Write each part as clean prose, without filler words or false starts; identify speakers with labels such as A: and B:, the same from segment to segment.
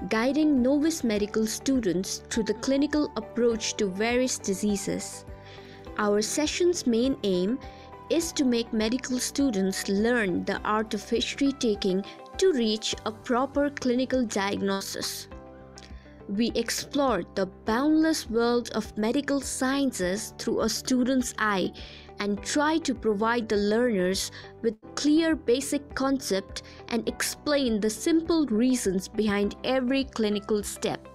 A: guiding novice medical students through the clinical approach to various diseases. Our session's main aim is to make medical students learn the art of history taking to reach a proper clinical diagnosis. We explore the boundless world of medical sciences through a student's eye and try to provide the learners with a clear basic concept and explain the simple reasons behind every clinical step.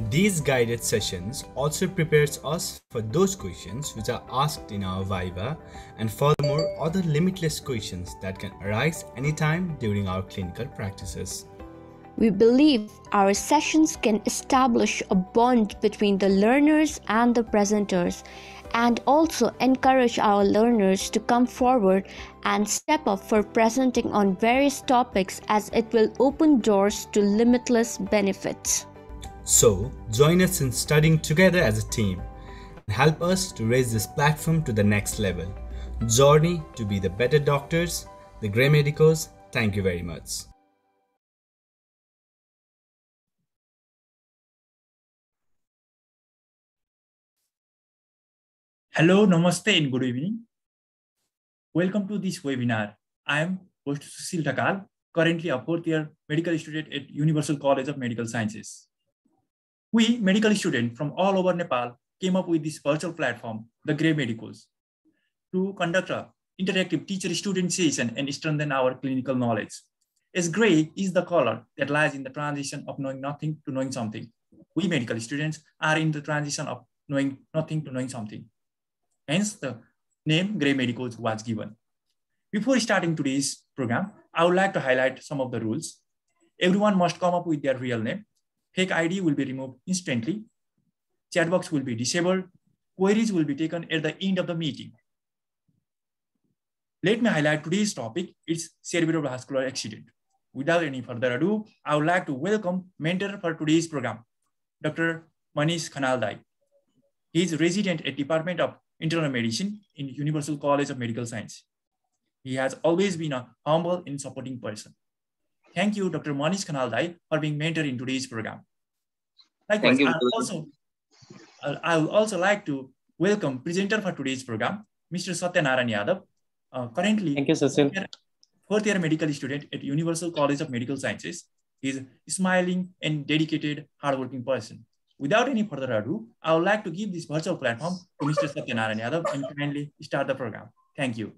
B: These guided sessions also prepares us for those questions which are asked in our Viva and furthermore other limitless questions that can arise anytime during our clinical practices.
A: We believe our sessions can establish a bond between the learners and the presenters and also encourage our learners to come forward and step up for presenting on various topics as it will open doors to limitless benefits.
B: So, join us in studying together as a team and help us to raise this platform to the next level. Journey to be the better doctors, the Grey Medicos. Thank you very much.
C: Hello, namaste and good evening. Welcome to this webinar. I am host Sushil Thakal, currently a fourth year medical student at Universal College of Medical Sciences. We medical students from all over Nepal came up with this virtual platform, the Grey Medicos, to conduct an interactive teacher-student session and strengthen our clinical knowledge. As grey is the color that lies in the transition of knowing nothing to knowing something. We medical students are in the transition of knowing nothing to knowing something. Hence, the name Grey Medicos was given. Before starting today's program, I would like to highlight some of the rules. Everyone must come up with their real name. Fake ID will be removed instantly. Chat box will be disabled. Queries will be taken at the end of the meeting. Let me highlight today's topic. It's cerebrovascular accident. Without any further ado, I would like to welcome mentor for today's program, Dr. Manish Khanaldai. He is resident at Department of Internal Medicine in Universal College of Medical Science. He has always been a humble and supporting person. Thank you, Dr. Manish Khanaldai, for being mentor in today's program. Likewise, I would also like to welcome presenter for today's program, Mr. Satyanaran Yadav, currently
D: Thank you, Cecil.
C: Fourth year medical student at Universal College of Medical Sciences. He is a smiling and dedicated, hardworking person. Without any further ado, I would like to give this virtual platform to Mr. Satyanaran Yadav and kindly start the program. Thank you.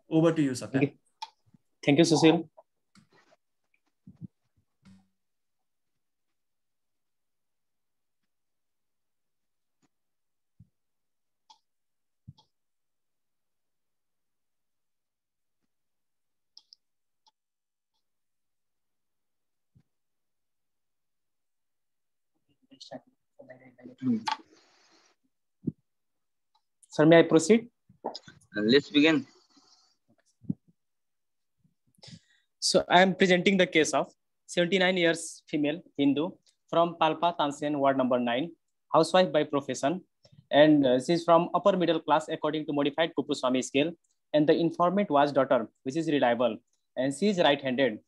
C: Over to you, Satya.
D: Thank you, Cecil. Sir, may I proceed?
E: Let's begin.
D: So I am presenting the case of 79 years female Hindu from Palpa, Tansian, ward number 9, housewife by profession, and she is from upper middle class according to modified Kupuswamy scale. And the informant was daughter, which is reliable, and she is right-handed.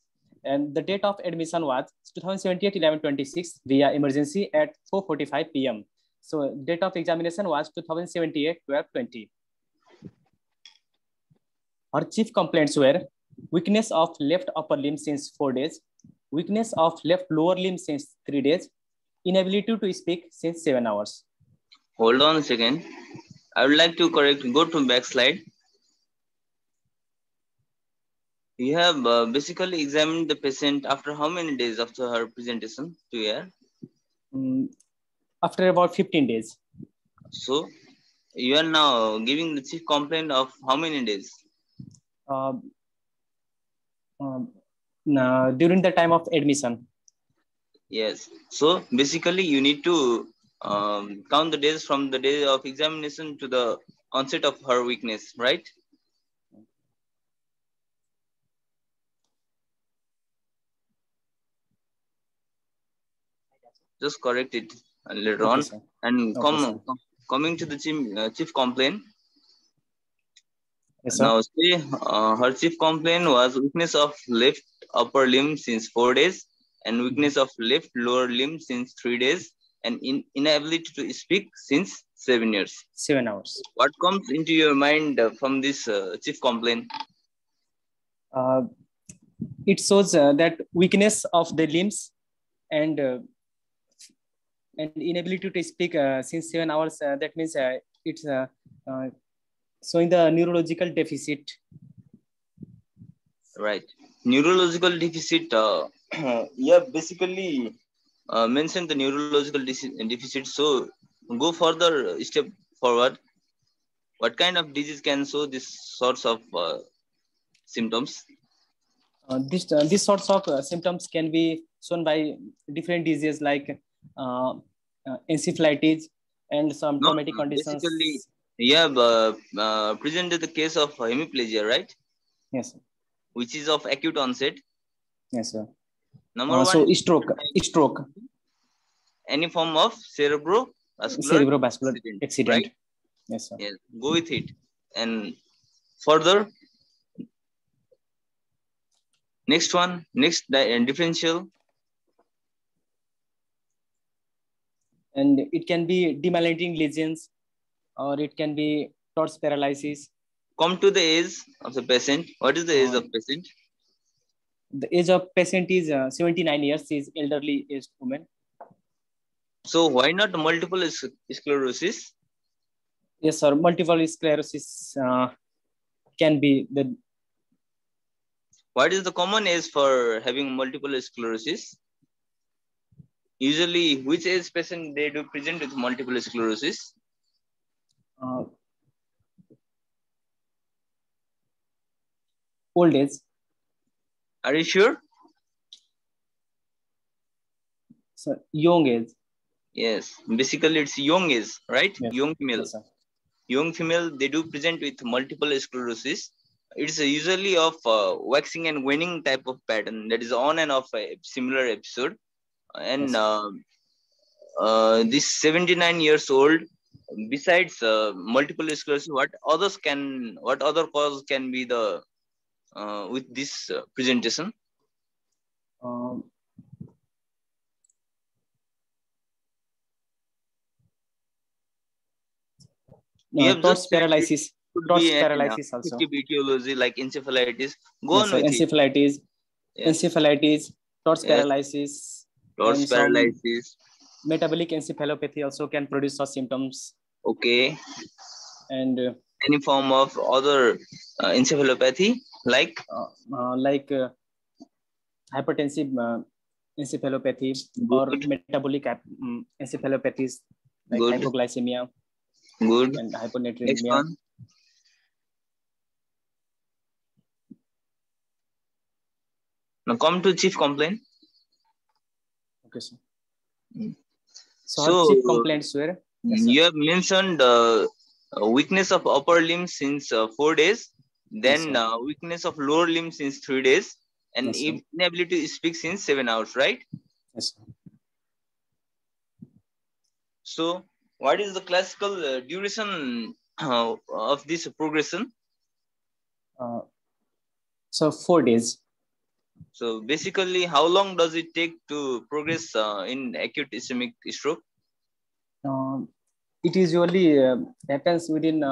D: And the date of admission was 2078-11-26 via emergency at 4:45 p.m. So date of examination was 2078-12-20. Her chief complaints were weakness of left upper limb since 4 days, weakness of left lower limb since 3 days, inability to speak since 7 hours.
E: Hold on a second. I would like to correct, go to back slide. You have basically examined the patient after how many days after her presentation to here?
D: After about 15 days.
E: So you are now giving the chief complaint of how many days?
D: During the time of admission.
E: Yes. So basically you need to count the days from the day of examination to the onset of her weakness, right? Just correct it later on.
D: Sir.
E: And coming to the chief complaint.
D: Yes, sir.
E: Now see, her chief complaint was weakness of left upper limb since 4 days and weakness of left lower limb since 3 days, and inability to speak since 7 years.
D: 7 hours.
E: What comes into your mind from this chief complaint?
D: It shows that weakness of the limbs and inability to speak since 7 hours. That means it's showing the neurological deficit.
E: Right. Neurological deficit. Yeah, basically mention the neurological deficit. So go further step forward. What kind of disease can show this sorts of symptoms?
D: These sorts of symptoms can be shown by different diseases like encephalitis and some traumatic conditions.
E: Basically, yeah, presented the case of hemiplegia, right?
D: Yes, sir.
E: Which is of acute onset.
D: Yes, sir.
E: Number one.
D: So stroke.
E: Any form of
D: cerebrovascular accident.
E: Right?
D: Yes, sir.
E: Yes, go with it. And further, next one, differential.
D: And it can be demyelinating lesions, or it can be torus paralysis.
E: Come to the age of the patient. What is the age of patient?
D: The age of patient is 79 years. She is elderly aged woman.
E: So why not multiple sclerosis?
D: Yes, sir. Multiple sclerosis can be the.
E: What is the common age for having multiple sclerosis? Usually, which age patient they do present with multiple sclerosis?
D: Old age.
E: Are you sure?
D: So young age.
E: Yes, basically it's young age, right?
D: Yes.
E: Young female.
D: Yes, sir.
E: Young female, they do present with multiple sclerosis. It's usually of waxing and waning type of pattern that is on and off a similar episode. And this 79 years old, besides multiple sclerosis, what other cause can be the with this presentation?
D: Torus paralysis. Torus paralysis also.
E: Etiology like encephalitis. Go
D: Yes,
E: on
D: sir.
E: with
D: encephalitis.
E: it. Yes.
D: Encephalitis. Torus paralysis.
E: Torus paralysis.
D: Metabolic encephalopathy also can produce such symptoms.
E: Okay.
D: And
E: any form of other encephalopathy like
D: hypertensive encephalopathy. Good. Or metabolic encephalopathies like good. Hypoglycemia.
E: Good.
D: And hyponatremia.
E: Next one. Now come to chief complaint.
D: Okay, sir. So chief complaints were?
E: Yes, you have mentioned weakness of upper limb since 4 days, then yes, weakness of lower limb since 3 days, and yes, inability to speak since 7 hours, right?
D: Yes, sir.
E: So, what is the classical duration of this progression?
D: So 4 days.
E: So basically, how long does it take to progress in acute ischemic stroke?
D: It usually happens within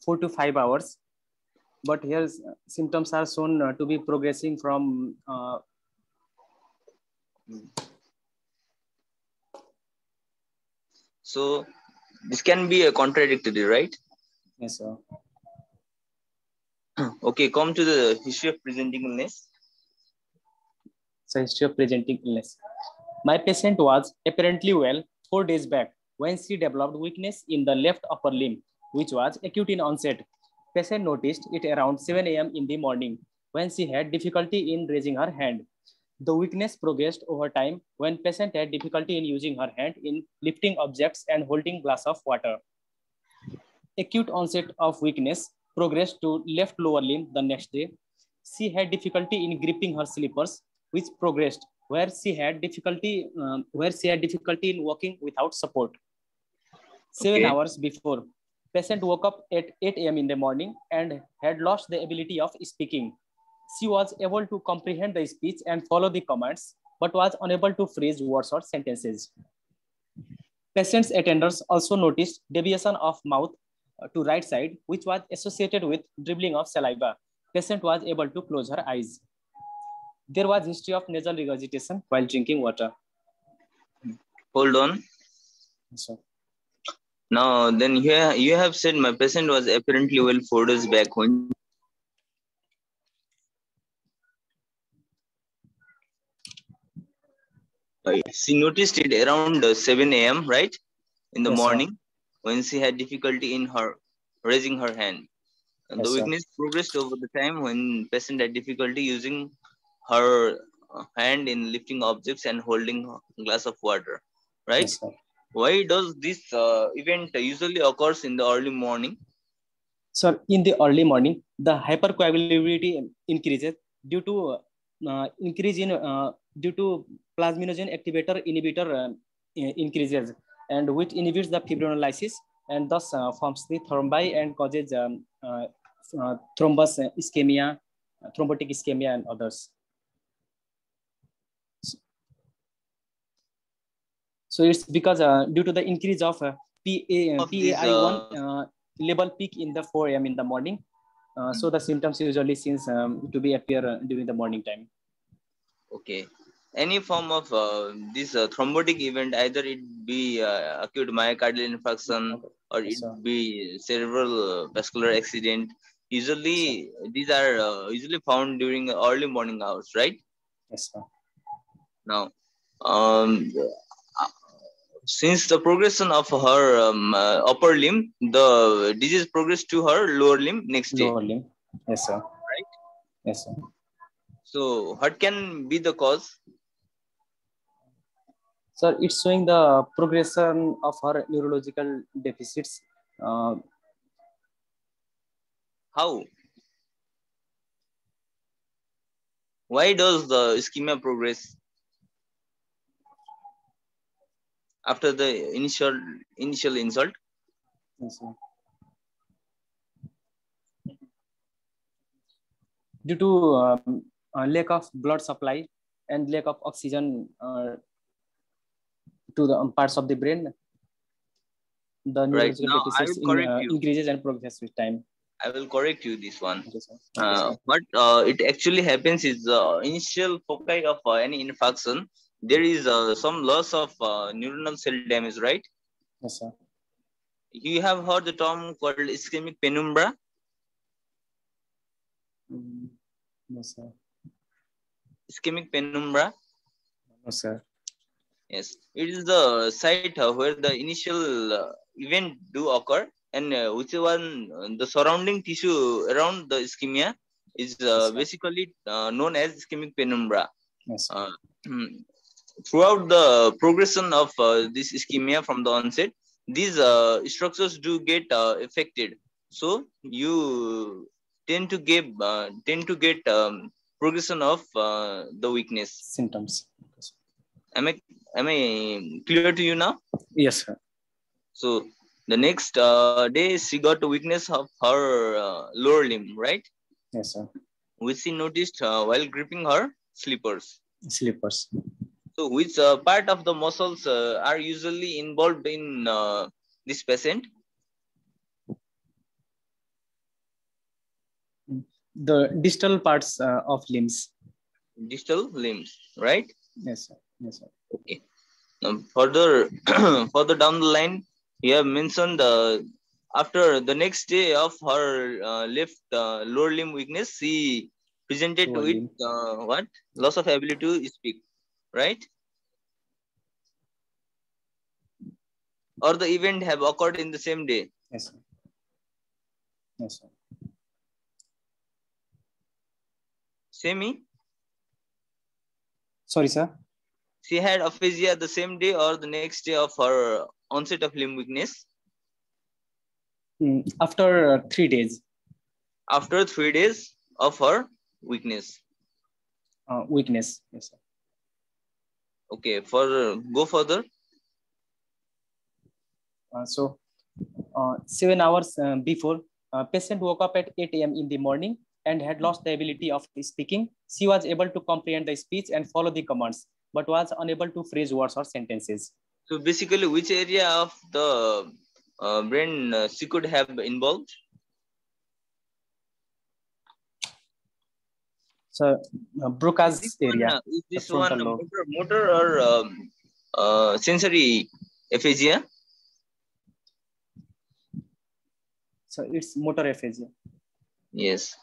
D: 4 to 5 hours. But here symptoms are shown to be progressing from
E: So this can be a contradictory, right?
D: Yes, sir.
E: Okay, come to the history of presenting illness.
D: So history of presenting illness. My patient was apparently well 4 days back when she developed weakness in the left upper limb, which was acute in onset. Patient noticed it around 7 a.m. in the morning when she had difficulty in raising her hand. The weakness progressed over time when patient had difficulty in using her hand in lifting objects and holding glass of water. Acute onset of weakness progressed to left lower limb the next day. She had difficulty in gripping her slippers, which progressed where she had difficulty in walking without support. 7 hours before, patient woke up at 8 a.m. in the morning and had lost the ability of speaking. She was able to comprehend the speech and follow the commands, but was unable to phrase words or sentences. Patient's attenders also noticed deviation of mouth to right side, which was associated with dribbling of saliva. Patient was able to close her eyes. There was history of nasal regurgitation while drinking water.
E: Hold on.
D: So,
E: Now, then here you have said my patient was apparently well 4 days back when she noticed it around 7 a.m. right in the
D: yes,
E: morning when she had difficulty in her raising her hand. And
D: yes,
E: the
D: sir.
E: weakness progressed over the time when patient had difficulty using her hand in lifting objects and holding a glass of water, right?
D: Yes, sir.
E: Why does this event usually occurs in the early morning?
D: So in the early morning, the hypercoagulability increases due to increase in due to plasminogen activator inhibitor increases, and which inhibits the fibrinolysis and thus forms the thrombi and causes thrombus ischemia, thrombotic ischemia, and others. So it's because due to the increase of PAI1 level peak in the 4 a.m. in the morning. So the symptoms usually seems to be appear during the morning time.
E: Okay. Any form of this thrombotic event, either it be acute myocardial infarction or
D: Yes,
E: it
D: sir.
E: be cerebral vascular accident, usually these are usually found during early morning hours, right?
D: Yes, sir.
E: Now, since the progression of her upper limb, the disease progressed to her lower limb next day.
D: Lower limb. Yes, sir.
E: Right.
D: Yes, sir.
E: So, what can be the cause?
D: So it's showing the progression of her neurological deficits.
E: How? Why does the ischemia progress after the initial insult?
D: Yes, sir. Due to lack of blood supply and lack of oxygen to the parts of the brain, the
E: Right.
D: neurological
E: Now, I
D: deficits
E: will correct you.
D: increases and progresses with time.
E: I will correct you this one.
D: Okay, sir. Okay, sir.
E: What it actually happens is initial foci of any infarction, there is some loss of neuronal cell damage, right?
D: Yes, sir.
E: You have heard the term called ischemic penumbra?
D: Yes, sir.
E: Ischemic penumbra?
D: No, sir.
E: Yes. It is the site where the initial event do occur, and which one the surrounding tissue around the ischemia is basically known as ischemic penumbra.
D: Yes,
E: Throughout the progression of this ischemia from the onset, these structures do get affected. So you tend to get progression of the weakness.
D: symptoms.
E: Am I clear to you now?
D: Yes, sir.
E: So the next day she got a weakness of her lower limb, right?
D: Yes, sir.
E: Which she noticed while gripping her slippers.
D: Slippers.
E: So which part of the muscles are usually involved in this patient?
D: The distal parts of limbs.
E: Distal limbs, right?
D: Yes, sir. Yes, sir.
E: Okay. Further further down the line, you have mentioned after the next day of her left lower limb weakness, she presented
D: Lower
E: with
D: limb.
E: what? Loss of ability to speak, right? Or the event have occurred in the same day?
D: Yes, sir. Yes, sir.
E: Same.
D: Sorry, sir.
E: She had aphasia the same day or the next day of her onset of limb weakness?
D: After 3 days.
E: After 3 days of her weakness.
D: Weakness. Yes, sir.
E: Okay, go further.
D: So 7 hours before, patient woke up at 8 a.m. in the morning and had lost the ability of speaking. She was able to comprehend the speech and follow the commands. but was unable to phrase words or sentences.
E: So basically, which area of the brain she could have involved?
D: So Broca's area.
E: Is this
D: the
E: one
D: frontal lobe.
E: motor or sensory aphasia?
D: So it's motor aphasia.
E: Yes,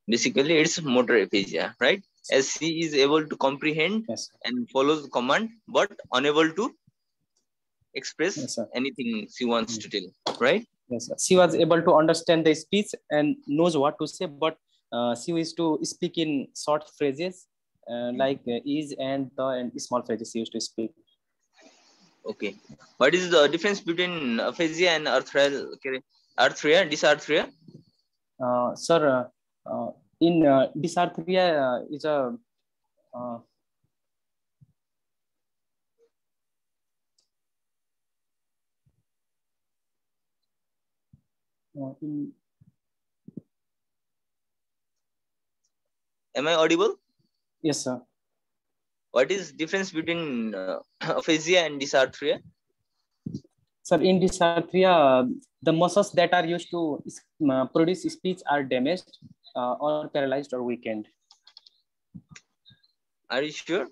E: basically it's motor aphasia, right? As she is able to comprehend and follows the command, but unable to express anything she wants to tell, right?
D: Yes, sir. She was able to understand the speech and knows what to say, but she used to speak in short phrases like is and the and small phrases she used to speak.
E: Okay. What is the difference between aphasia and dysarthria?
D: Sir, in dysarthria is a
E: Am I audible?
D: Yes, sir.
E: What is difference between aphasia and dysarthria?
D: Sir, in dysarthria, the muscles that are used to produce speech are damaged or paralyzed or weakened.
E: Are you sure?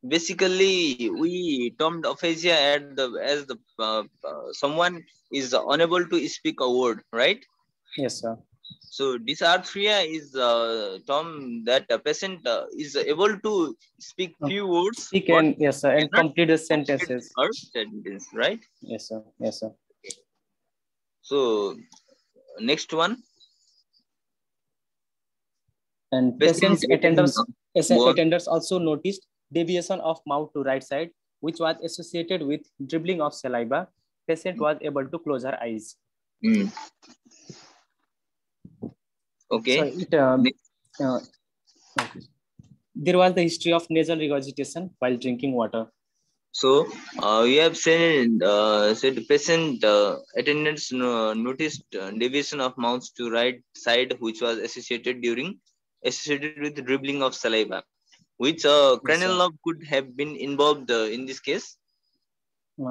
E: Basically, we termed aphasia as the someone is unable to speak a word, right?
D: Yes, sir.
E: So dysarthria is a term that a patient is able to speak few words.
D: Speak and yes, sir, and complete the sentences.
E: Sentence, right?
D: Yes, sir. Yes, sir.
E: So next one.
D: And patients attenders also noticed deviation of mouth to right side, which was associated with dribbling of saliva. Patient was able to close her eyes.
E: Okay.
D: So there was the history of nasal regurgitation while drinking water.
E: So we have said patient attendants noticed deviation of mouth to right side, which was associated with dribbling of saliva. Which cranial lobe could have been involved in this case?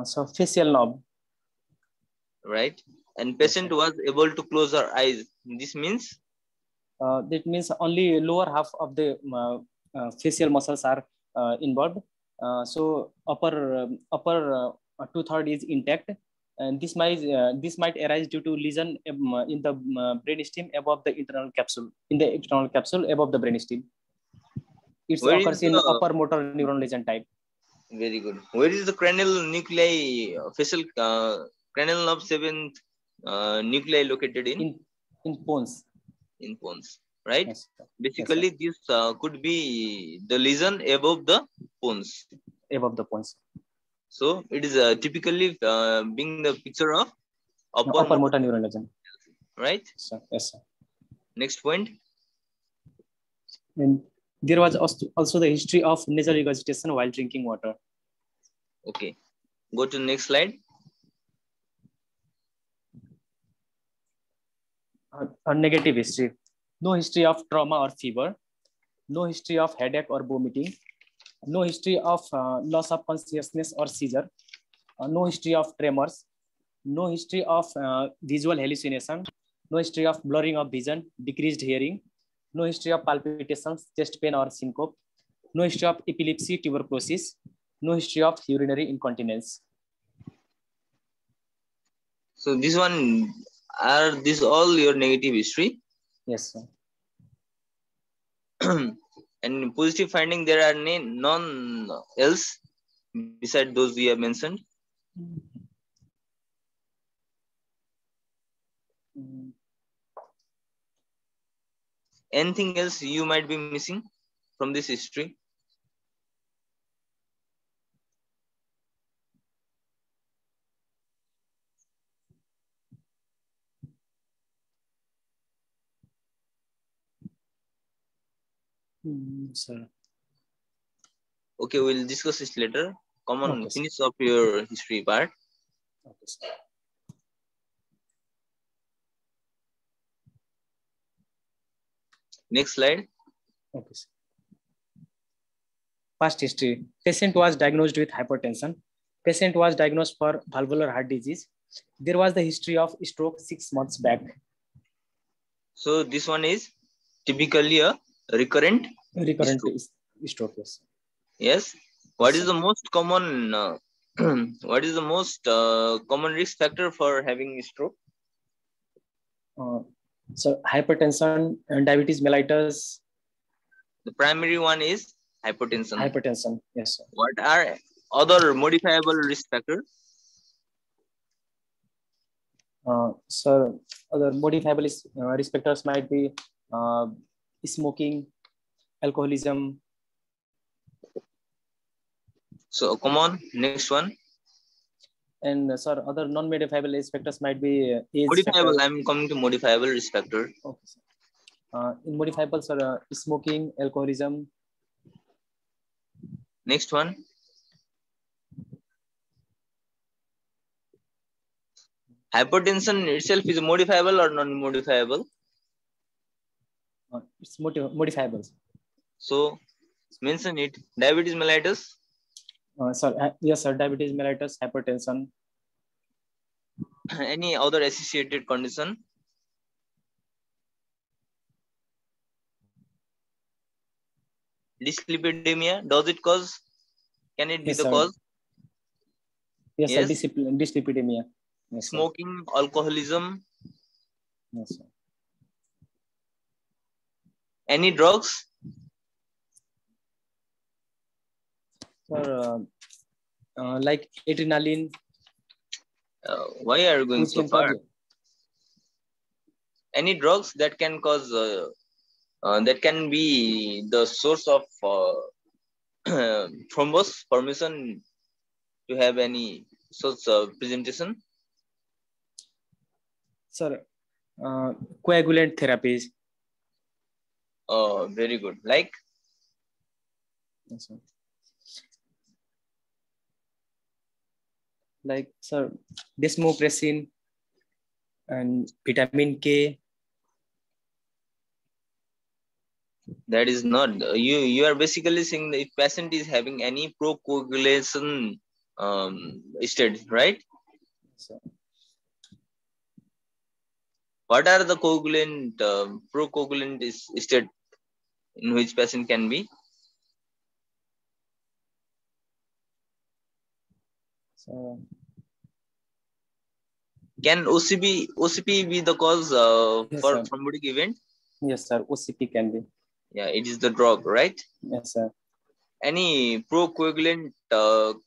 D: So facial lobe.
E: Right. And patient was able to close her eyes. This means?
D: That means only lower half of the facial muscles are involved. So upper 2/3 is intact, and this might arise due to lesion in the brainstem above the internal capsule. In the external capsule above the brainstem, it occurs in upper motor neuron lesion type.
E: Very good. Where is the cranial nuclei, facial cranial nerve 7th nuclei located in?
D: In pons.
E: In pons, right?
D: Yes,
E: basically, this could be the lesion above the pons.
D: Above the pons.
E: So it is typically being the picture of
D: upper motor neuron lesion,
E: right?
D: Yes, sir.
E: Next point.
D: And there was also the history of nasal regurgitation while drinking water.
E: Okay, go to the next slide.
D: A negative history. No history of trauma or fever. No history of headache or vomiting. No history of loss of consciousness or seizure. No history of tremors. No history of visual hallucination. No history of blurring of vision, decreased hearing. No history of palpitations, chest pain or syncope. No history of epilepsy, tuberculosis. No history of urinary incontinence.
E: So this one, are these all your negative history?
D: Yes, sir.
E: And positive finding, there are none else beside those we have mentioned. Anything else you might be missing from this history?
D: Sir.
E: Okay, we'll discuss this later. Come on, finish up your history part.
D: Okay, sir.
E: Next slide.
D: Okay. Sir. Past history. Patient was diagnosed with hypertension. Patient was diagnosed for valvular heart disease. There was the history of stroke 6 months back.
E: So this one is typically a recurrent
D: Stroke. Yes.
E: Yes. What is the most common what is the most common risk factor for having stroke?
D: So hypertension and diabetes mellitus.
E: The primary one is hypertension.
D: Hypertension. Yes, sir.
E: What are other modifiable risk factors?
D: So other modifiable risk factors might be smoking, alcoholism.
E: So come on, next one.
D: And sir, other non-modifiable risk factors might be age
E: modifiable.
D: factor.
E: I'm coming to modifiable risk factor.
D: Okay, sir. In modifiable, sir, smoking, alcoholism.
E: Next one. Hypertension itself is modifiable or non-modifiable?
D: It's modifiable.
E: So mention it. Diabetes mellitus.
D: Yes, sir. Diabetes mellitus, hypertension.
E: Any other associated condition? Dyslipidemia. Does it cause? Can it be
D: Yes,
E: the
D: sir.
E: cause?
D: Yes,
E: Yes.
D: sir. Dyslipidemia. Yes, sir.
E: Smoking, alcoholism.
D: Yes, sir.
E: Any drugs?
D: Sir, like adrenaline.
E: Why are you going so far? Any drugs that can cause that can be the source of thrombus formation to have any such presentation?
D: Sir, coagulant therapies.
E: Very good. Like?
D: Yes, sir. Like, sir, desmopressin and vitamin K.
E: That is not, you are basically saying that if patient is having any procoagulation state, right?
D: So,
E: what are the coagulant, procoagulant state in which patient can be?
D: so
E: can OCP be the cause
D: yes,
E: for
D: sir.
E: thrombotic event?
D: Yes, sir. OCP can be.
E: Yeah, it is the drug, right?
D: Yes, sir.
E: Any procoagulant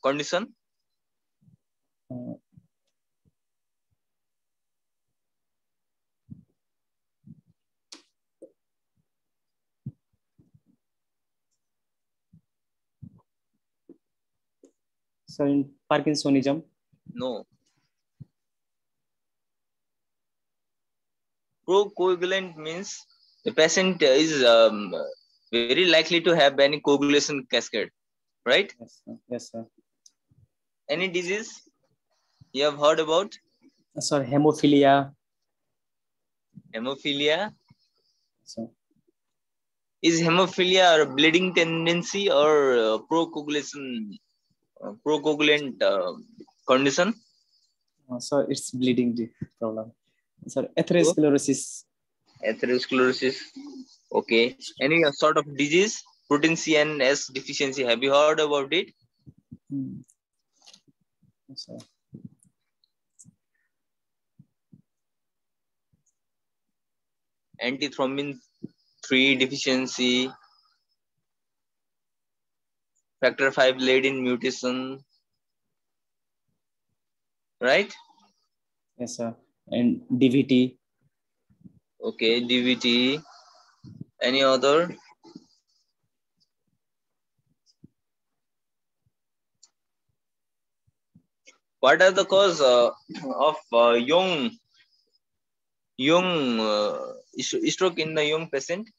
E: condition?
D: So in Parkinsonism?
E: No. Procoagulant means the patient is very likely to have any coagulation cascade, right?
D: Yes, sir. Yes, sir.
E: Any disease you have heard about?
D: Sir, hemophilia.
E: Hemophilia?
D: So,
E: is hemophilia a bleeding tendency or procoagulation, procoagulant condition?
D: so it's bleeding problem. Sir, atherosclerosis.
E: Atherosclerosis. Okay. Any sort of disease? Protein CNS deficiency. Have you heard about it?
D: Yes, sir.
E: Antithrombin 3 deficiency. Factor 5 Leiden mutation. Right?
D: Yes, sir. And DVT.
E: Okay, DVT. Any other? What are the cause of young stroke in the young patient?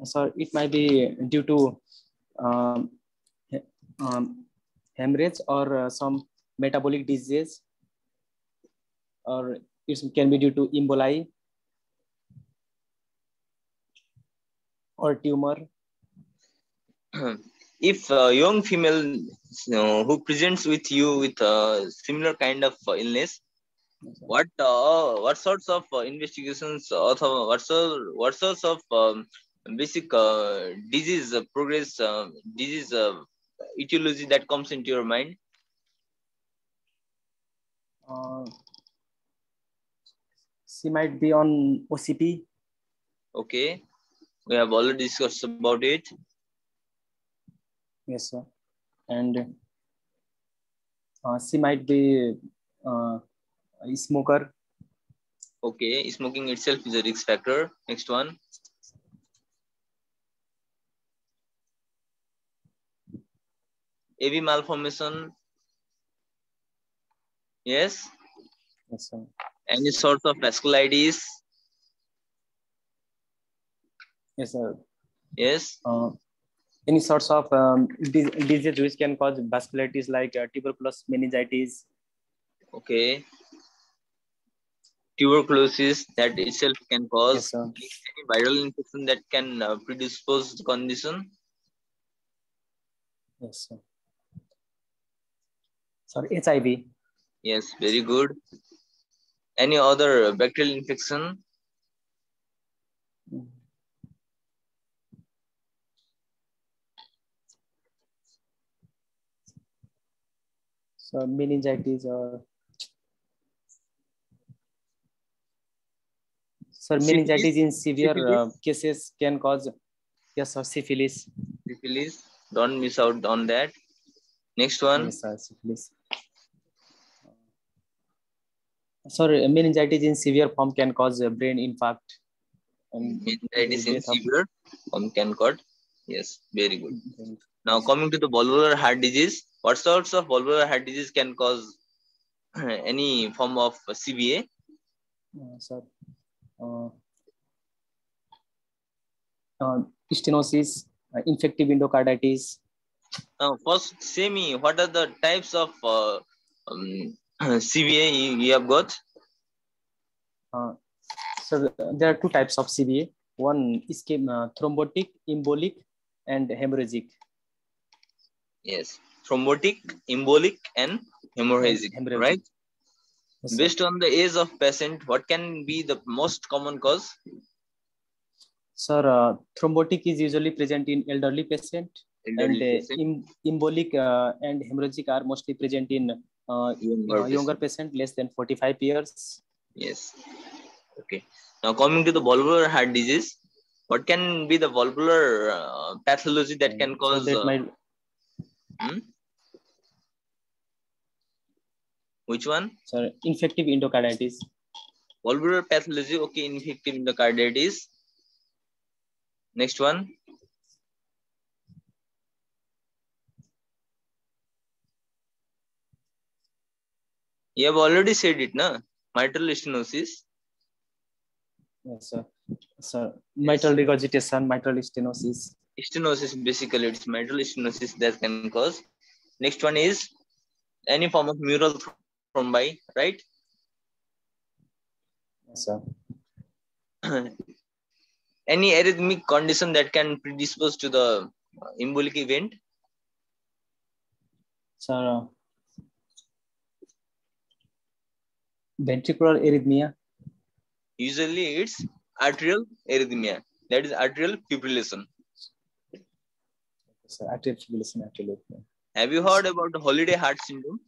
D: So it might be due to hemorrhage or some metabolic disease, or it can be due to emboli. or tumor.
E: If a young female who presents with you with a similar kind of illness, what sorts of investigations or what sorts of basic disease progress disease etiology that comes into your mind?
D: She might be on OCP.
E: Okay, we have already discussed about it.
D: Yes, sir. And she might be a smoker.
E: Okay, smoking itself is a risk factor. Next one. AV malformation. Yes.
D: Yes, sir.
E: Any sort of vasculitis.
D: Yes, sir.
E: Yes.
D: Any sorts of disease which can cause vasculitis like tuberculosis, meningitis.
E: Okay. Tuberculosis that itself can cause.
D: Yes, sir.
E: Any viral infection that can predispose the condition.
D: Yes, sir. Sorry, HIV.
E: Yes, very good. Any other bacterial infection?
D: So meningitis or meningitis in severe cases can cause, yes, sir, syphilis.
E: Syphilis. Don't miss out on that. Next one.
D: Yes, sir, syphilis. Sorry, meningitis in severe form can cause a brain infarct.
E: Meningitis in severe form can cause. Yes, very good. Now coming to the valvular heart disease, what sorts of valvular heart disease can cause any form of CVA?
D: Sir, stenosis, infective endocarditis.
E: First, say me, what are the types of CVA you have got?
D: So there are two types of CVA. One is thrombotic, embolic, and hemorrhagic.
E: Yes, thrombotic, embolic, and hemorrhagic, right? Yes, based on the age of patient, what can be the most common cause?
D: Sir, thrombotic is usually present in elderly patient, and embolic and hemorrhagic are mostly present in younger patient, less than 45 years.
E: Yes. Okay. Now coming to the valvular heart disease, what can be the valvular pathology that can cause?
D: So that might...
E: Which one?
D: Sorry, infective endocarditis.
E: Valvular pathology. Okay, infective endocarditis. Next one. You have already said it, na? Mitral stenosis.
D: Yes, sir. So mitral regurgitation, mitral stenosis.
E: Stenosis, basically, it's mitral stenosis that can cause. Next one is any form of mural thrombi, right?
D: Yes, sir.
E: Any arrhythmic condition that can predispose to the embolic event?
D: Sir, ventricular arrhythmia.
E: Usually it's atrial arrhythmia, that is atrial fibrillation.
D: So atrial fibrillation, atrial arrhythmia.
E: Have you heard about the holiday heart syndrome?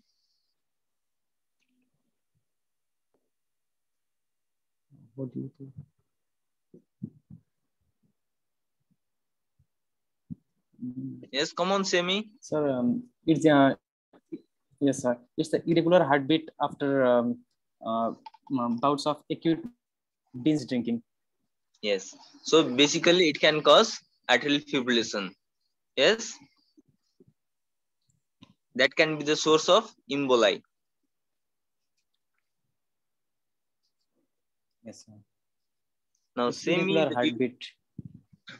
D: What do you think?
E: Yes, come on, say me.
D: Sir, it's yes, sir. It's the irregular heartbeat after bouts of acute binge drinking.
E: Yes. So basically, it can cause atrial fibrillation. Yes. That can be the source of emboli.
D: Yes, sir.
E: Now, say me the
D: heartbeat.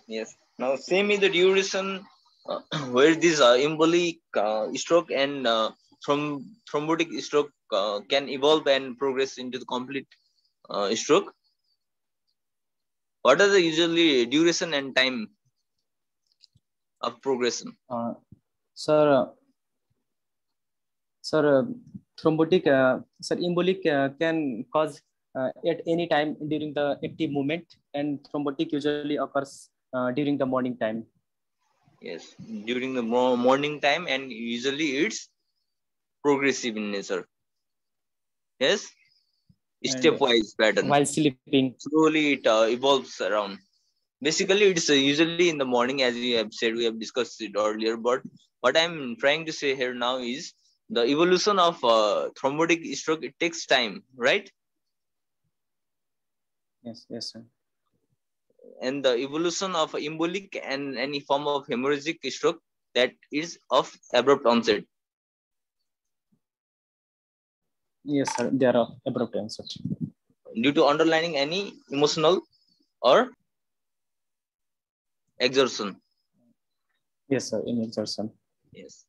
E: Yes. Now, say me the duration where this embolic stroke and thrombotic stroke can evolve and progress into the complete stroke. What are the usually duration and time of progression?
D: Sir, thrombotic, sir, embolic can cause at any time during the active movement, and thrombotic usually occurs during the morning time.
E: Yes, during the morning time, and usually it's progressive in nature. Yes, stepwise pattern.
D: While sleeping.
E: Slowly it evolves around. Basically, it's usually in the morning, as we have said, we have discussed it earlier. But what I'm trying to say here now is the evolution of thrombotic stroke, it takes time, right?
D: Yes, sir.
E: And the evolution of embolic and any form of hemorrhagic stroke, that is of abrupt onset.
D: Yes, sir. They are abrupt onset.
E: Due to underlining any emotional or exertion.
D: Yes, sir. In exertion.
E: Yes.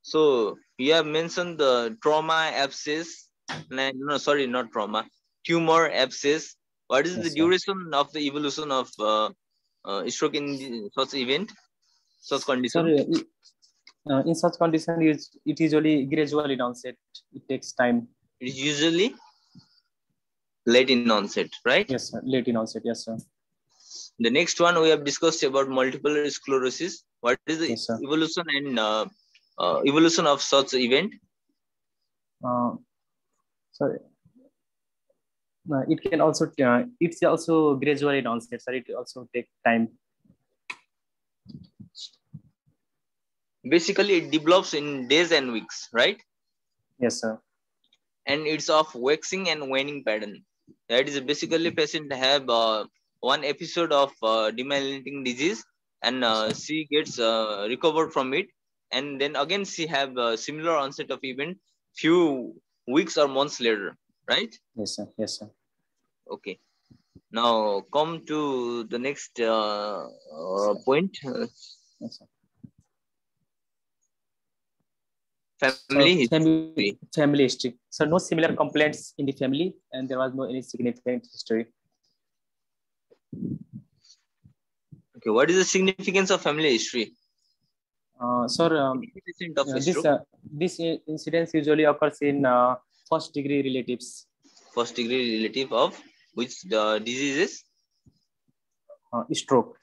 E: So you have mentioned the trauma, abscess. No, sorry, not trauma. Tumor, abscess. What is the duration of the evolution of stroke in such event, such condition?
D: Sorry, in such condition, it usually gradual in onset. It takes time.
E: It is usually late in onset, right?
D: Yes, sir. Late in onset. Yes, sir.
E: The next one we have discussed about multiple sclerosis. What is the evolution and evolution of such event?
D: Sorry. It can also it's also gradual in onset, sir. It also take time.
E: Basically, it develops in days and weeks, right?
D: Yes, sir.
E: And it's of waxing and waning pattern. That is basically patient have one episode of demyelinating disease, and she gets recovered from it, and then again she have a similar onset of event few weeks or months later, right?
D: Yes, sir. Yes, sir.
E: Okay. Now come to the next point.
D: Yes, sir.
E: Family
D: history. So no similar complaints in the family, and there was no any significant history.
E: Okay, what is the significance of family history?
D: This incidence usually occurs in first degree relatives.
E: First degree relative of which diseases?
D: Stroke.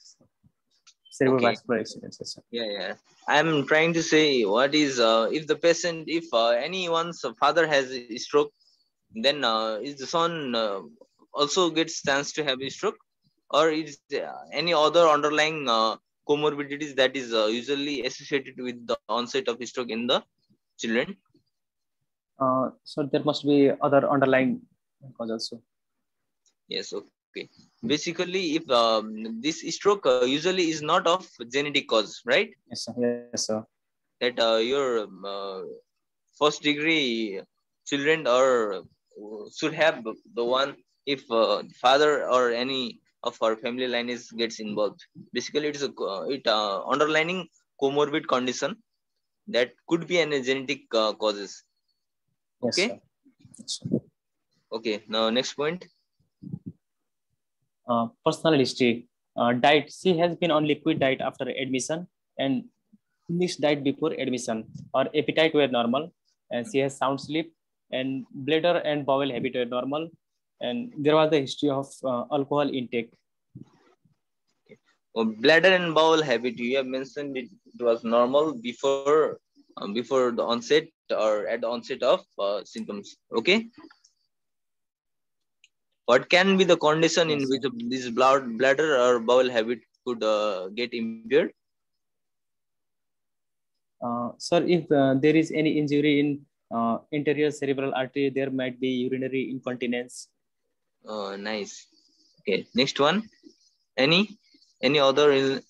D: Cerebrovascular incidences.
E: Yeah. I'm trying to say what is if the patient, if anyone's father has a stroke, then is the son also gets chance to have a stroke, or is any other underlying comorbidities that is usually associated with the onset of stroke in the children?
D: So there must be other underlying cause also.
E: Yes. Okay. Basically, if this stroke usually is not of genetic cause, right?
D: Yes, sir. Yes, sir.
E: That your first degree children or should have the one if father or any of our family line is gets involved. Basically, it's a underlining comorbid condition that could be an genetic causes. Okay.
D: Yes, sir. Yes, sir.
E: Okay. Now next point.
D: Personal history. Diet. She has been on liquid diet after admission and mixed diet before admission. Her appetite were normal, and she has sound sleep, and bladder and bowel habit were normal, and there was the history of alcohol intake.
E: Okay. Bladder and bowel habit, you have mentioned it was normal before the onset or at the onset of symptoms. Okay. What can be the condition in which this bladder or bowel habit could get impaired?
D: Sir, if there is any injury in anterior cerebral artery, there might be urinary incontinence.
E: Nice. Okay, next one. Any other?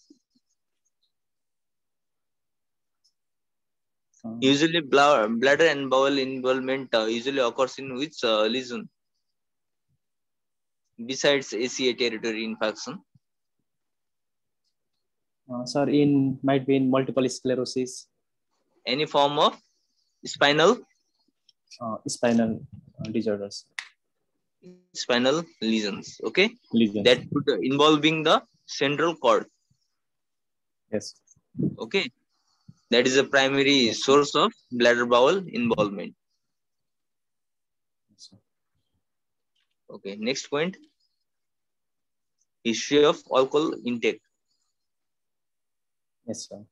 E: Usually, bladder and bowel involvement usually occurs in which lesion? Besides ACA territory infection?
D: Sir, might be in multiple sclerosis.
E: Any form of spinal
D: disorders.
E: Spinal lesions. Okay.
D: Lesions.
E: That could involving the central cord.
D: Yes.
E: Okay, that is a primary source of bladder bowel involvement. Okay, next point. History of alcohol intake.
D: Yes, sir.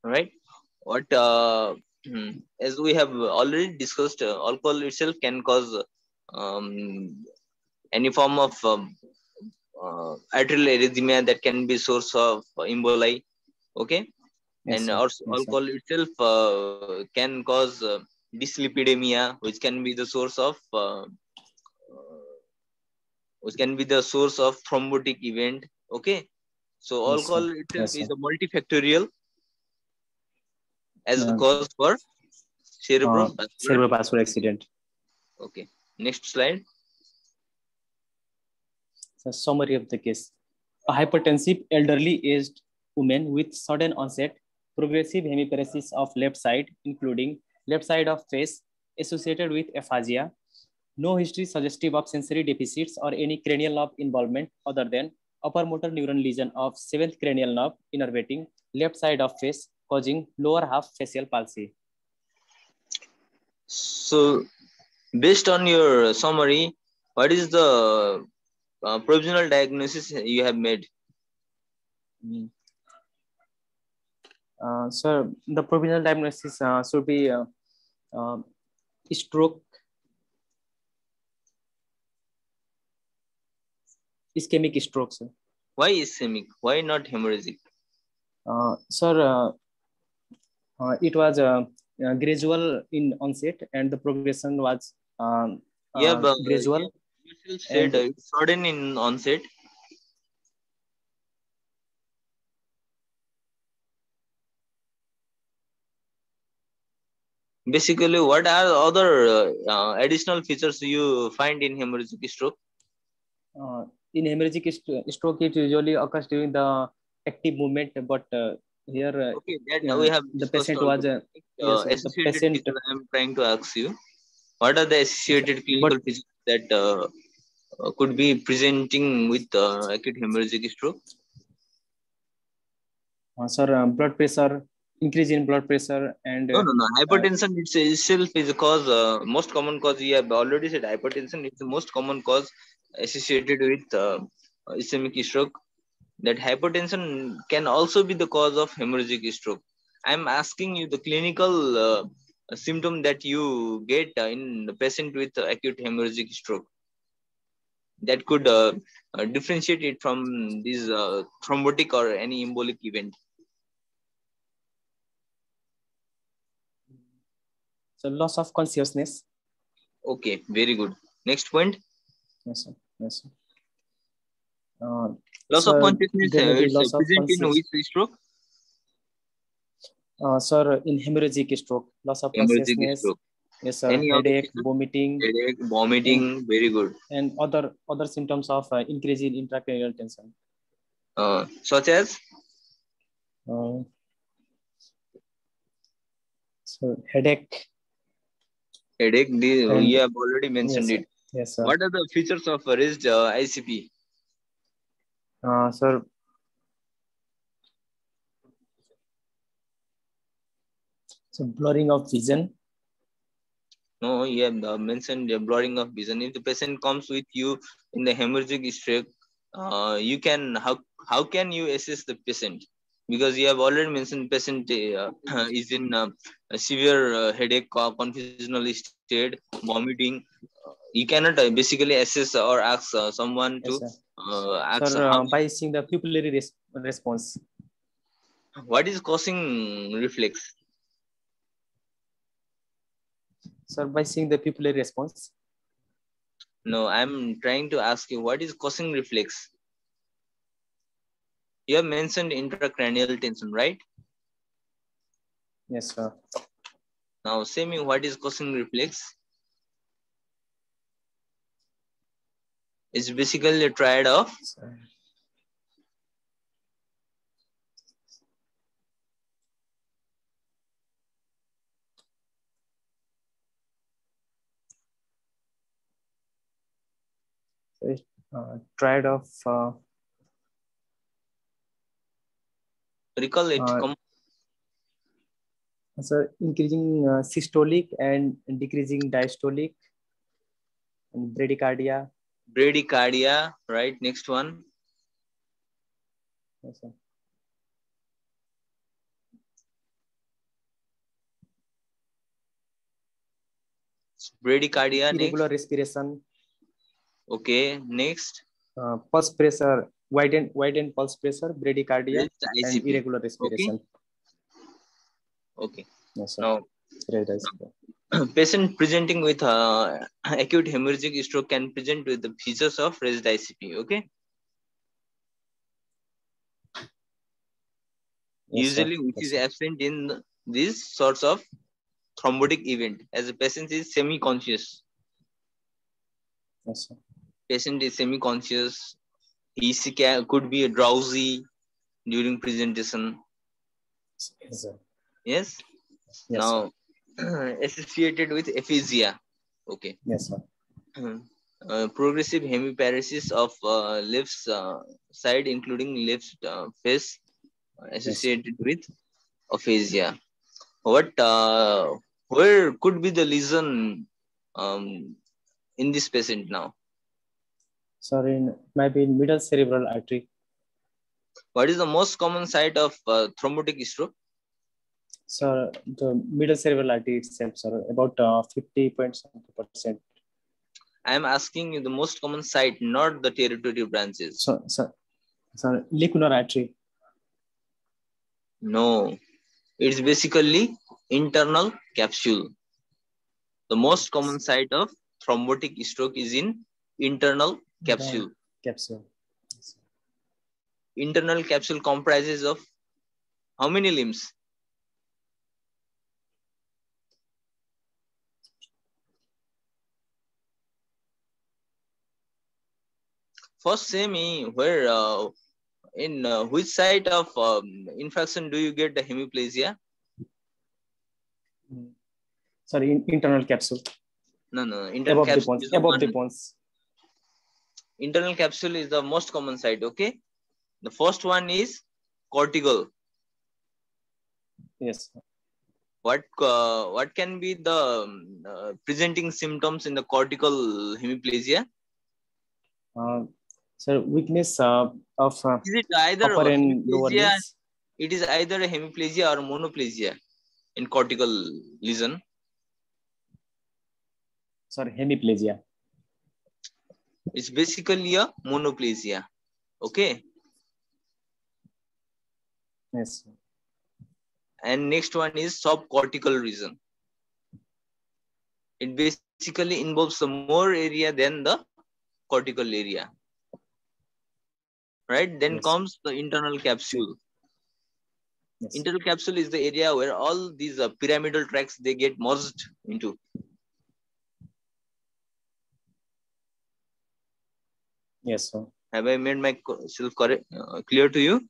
E: All right. What as we have already discussed, alcohol itself can cause any form of arterial arrhythmia that can be source of emboli. Okay,
D: Yes,
E: and
D: sir.
E: also
D: Yes, sir.
E: alcohol itself can cause dyslipidemia, which can be the source of thrombotic event. Okay, so
D: Yes, sir.
E: alcohol itself
D: Yes, sir.
E: is a multifactorial as a
D: Uh,
E: cause for cerebrovascular.
D: Cerebrovascular accident.
E: Okay, next slide.
D: So summary of the case. A hypertensive elderly aged woman with sudden onset progressive hemiparesis of left side, including left side of face, associated with aphasia. No history suggestive of sensory deficits or any cranial nerve involvement other than upper motor neuron lesion of 7th cranial nerve innervating left side of face, causing lower half facial palsy.
E: So, based on your summary, what is the provisional diagnosis you have made?
D: So the provisional diagnosis should be stroke, ischemic stroke, sir.
E: Why ischemic? Why not hemorrhagic?
D: Sir, it was gradual in onset and the progression was gradual.
E: You said
D: And
E: it's sudden in onset. Basically, what are other additional features you find in hemorrhagic stroke?
D: in hemorrhagic stroke, it usually occurs during the active movement, but here
E: Okay, that we have
D: the
E: discussed
D: patient was
E: already.
D: yes, the
E: Associated
D: patient.
E: features I am trying to ask you. What are the associated clinical
D: But
E: features that could be presenting with acute hemorrhagic stroke?
D: sir, blood pressure, increase in blood pressure, and
E: No. Hypertension itself is a cause, most common cause. We have already said hypertension is the most common cause associated with ischemic stroke. That hypertension can also be the cause of hemorrhagic stroke. I'm asking you the clinical symptom that you get in the patient with acute hemorrhagic stroke that could differentiate it from this thrombotic or any embolic event.
D: so loss of consciousness.
E: Okay, very good. Next point.
D: Yes, sir. Yes, sir.
E: Loss of
D: So
E: consciousness,
D: there may be
E: it's
D: loss of
E: present in
D: consciousness.
E: which stroke?
D: Sir, in hemorrhagic stroke, loss of
E: Hemorrhagic
D: consciousness.
E: stroke.
D: Yes, sir.
E: Any other
D: Headache,
E: feature?
D: vomiting,
E: Headache, vomiting, very good.
D: and other symptoms of increase in intracranial tension.
E: Such as?
D: So headache.
E: Headache,
D: And,
E: we have already mentioned
D: yes,
E: it.
D: Yes, sir.
E: What are the features of raised ICP?
D: Sir, so blurring of vision.
E: No, you have mentioned the blurring of vision. If the patient comes with you in the hemorrhagic stroke, you can how can you assess the patient? Because you have already mentioned patient is in a severe headache, confusional state, vomiting. You cannot basically assess or ask someone
D: Yes,
E: to
D: sir.
E: ask
D: Sir,
E: how
D: by seeing the pupillary response.
E: what is causing reflex.
D: Sir, by seeing the pupillary response.
E: No, I'm trying to ask you what is causing reflex. You have mentioned intracranial tension, right?
D: Yes, sir.
E: Now, say me what is causing reflex. It's basically a triad of
D: triad of
E: Recall it.
D: So increasing systolic and decreasing diastolic and bradycardia.
E: Bradycardia, right? Next one.
D: Yes, sir.
E: Bradycardia.
D: Irregular
E: Next.
D: respiration.
E: Okay. Next.
D: Pulse pressure, widened pulse pressure, bradycardia, and
E: ICP.
D: irregular respiration.
E: Okay.
D: Yes, sir.
E: Now, patient presenting with acute hemorrhagic stroke can present with the features of raised ICP. Okay.
D: Yes,
E: usually
D: sir.
E: which
D: Yes,
E: is
D: sir.
E: absent in these sorts of thrombotic event, as the patient is semi-conscious.
D: Yes, sir.
E: Patient is semi-conscious. He could be drowsy during presentation.
D: Yes, sir.
E: Yes.
D: Yes,
E: now associated with aphasia. Okay.
D: Yes, sir.
E: Progressive hemiparesis of left side, including left face, associated with aphasia. Where could be the lesion in this patient now?
D: Sorry, maybe in middle cerebral artery.
E: What is the most common site of thrombotic stroke?
D: Sir, the middle cerebral artery itself, sir, about 50.7%.
E: I am asking you the most common site, not the territory branches.
D: So, sir, lacunar artery.
E: No, it's basically internal capsule. The most common site of thrombotic stroke is in internal capsule.
D: Capsule.
E: Internal capsule comprises of how many limbs? First, say me where in which site of infraction do you get the hemiplegia?
D: Sorry, internal capsule.
E: No. Internal
D: above
E: capsule
D: the pons. Above the pons.
E: Internal capsule is the most common site. Okay. The first one is cortical.
D: Yes.
E: What can be the presenting symptoms in the cortical hemiplegia?
D: So weakness of
E: is it either
D: upper and lower limbs?
E: It is either a hemiplegia or monoplegia in cortical lesion.
D: Sorry, hemiplegia.
E: It's basically a monoplegia. Okay.
D: Yes.
E: And next one is subcortical region. It basically involves some more area than the cortical area. Right? Then comes the internal capsule. Yes. Internal capsule is the area where all these pyramidal tracts, they get merged into.
D: Yes, sir.
E: Have I made myself correct, clear to you?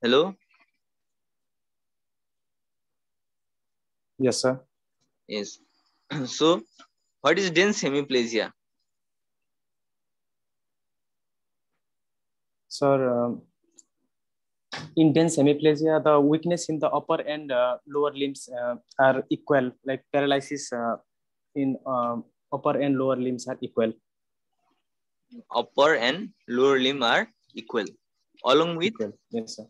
E: Hello?
D: Yes, sir.
E: Yes. So, what is dense hemiplegia?
D: Sir, in dense hemiplegia, the weakness in the upper and lower limbs are equal, like paralysis in upper and lower limbs are equal.
E: Upper and lower limb are equal. Along with?
D: Equal. Yes, sir.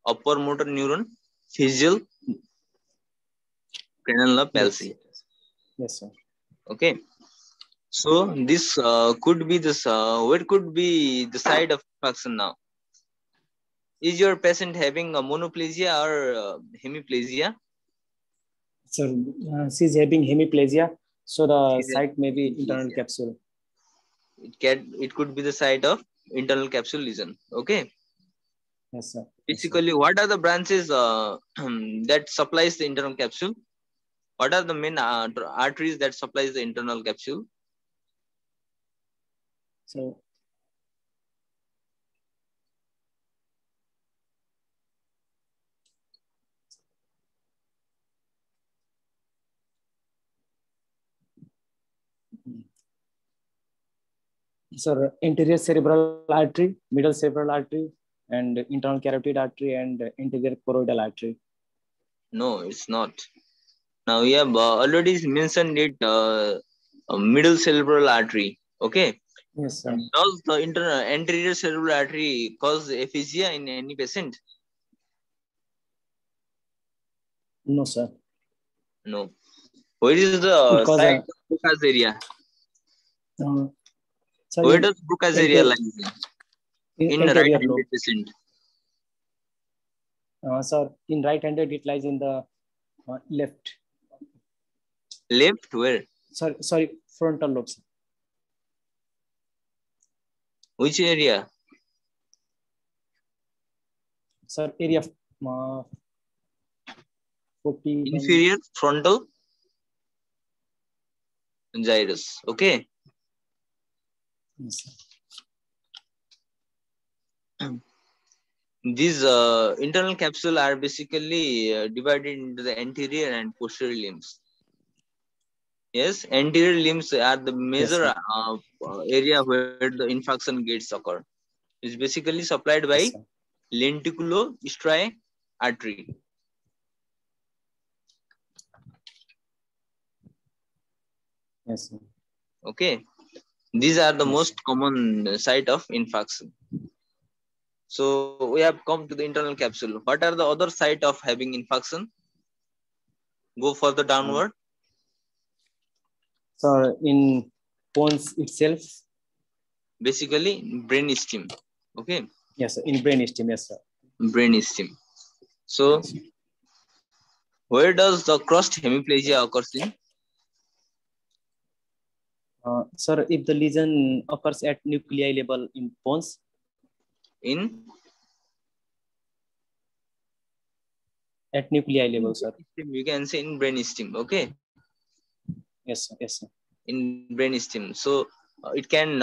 E: Upper motor neuron, physical, cranial palsy.
D: Yes, sir.
E: Okay. So this could be this. What could be the side of infection now? Is your patient having a monoplegia or hemiplegia?
D: So she's having hemiplegia. So the site may be internal capsule.
E: It could be the site of internal capsule lesion. Okay.
D: Yes, sir.
E: Basically, what are the branches that supplies the internal capsule? What are the main arteries that supplies the internal capsule?
D: So, Sir, anterior cerebral artery, middle cerebral artery, and internal carotid artery, and anterior choroidal artery.
E: No, it's not. Now we have already mentioned it. Middle cerebral artery. Okay.
D: Yes, sir.
E: Does the anterior cerebral artery cause aphasia in any patient?
D: No, sir.
E: No. Where is the
D: Because,
E: site of Broca's area?
D: Sir,
E: Where does Broca's area lies in
D: anterior
E: right-handed
D: lobe.
E: patient?
D: Sir, in right-handed, it lies in the left.
E: Left where?
D: Sorry, frontal lobe, sir.
E: Which area?
D: Sir, area 40.
E: Inferior frontal gyrus. Okay.
D: Yes, sir.
E: These internal capsule are basically divided into the anterior and posterior limbs. Yes, anterior limbs are the major area where the infarction gets occur. It's basically supplied by lenticulo-striae artery.
D: Yes, sir.
E: Okay, these are the most common site of infarction. So we have come to the internal capsule. What are the other site of having infarction? Go further downward.
D: So in bones itself.
E: Basically, brain stem. Okay.
D: Yes, sir. In brain stem. Yes, sir.
E: Brain stem. So,
D: yes,
E: where does the crust hemiplegia occurs in?
D: Sir, if the lesion occurs at nuclei level in bones. At nuclei level, sir.
E: You can say in brain stem. Okay.
D: Yes, sir. Yes, sir.
E: In brain stem. So it can,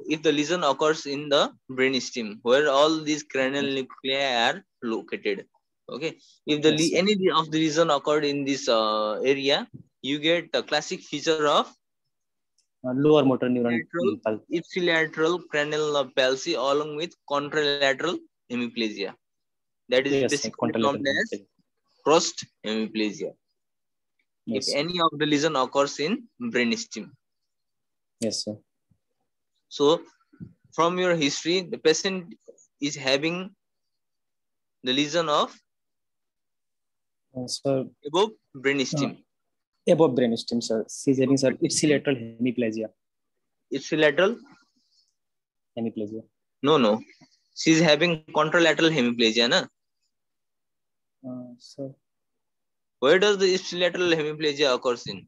E: if the lesion occurs in the brain stem, where all these cranial nuclei are located. Okay. If the any of the lesion occurred in this area, you get a classic feature of
D: lower motor neuron
E: ipsilateral cranial palsy along with contralateral hemiplegia. That is basically termed as crust hemiplegia. If any of the lesion occurs in brain stem.
D: Yes, sir.
E: So, from your history, the patient is having the lesion of above brain stem.
D: Above brain stem, sir. She's having, sir, ipsilateral hemiplegia.
E: Ipsilateral?
D: Hemiplegia.
E: No. She's having contralateral hemiplegia, na?
D: Sir.
E: Where does the ipsilateral hemiplegia occurs in?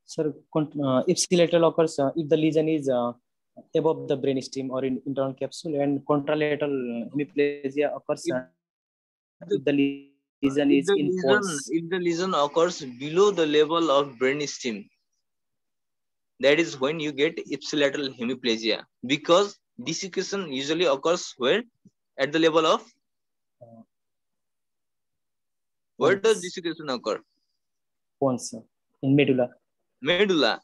D: Sir, ipsilateral occurs if the lesion is above the brain stem or in internal capsule, and contralateral hemiplegia occurs if the lesion is in bones.
E: If the lesion occurs below the level of brain stem, that is when you get ipsilateral hemiplegia, because desiccation usually occurs where? At the level of? Where does desiccation occur?
D: Bones, in medulla.
E: Medulla.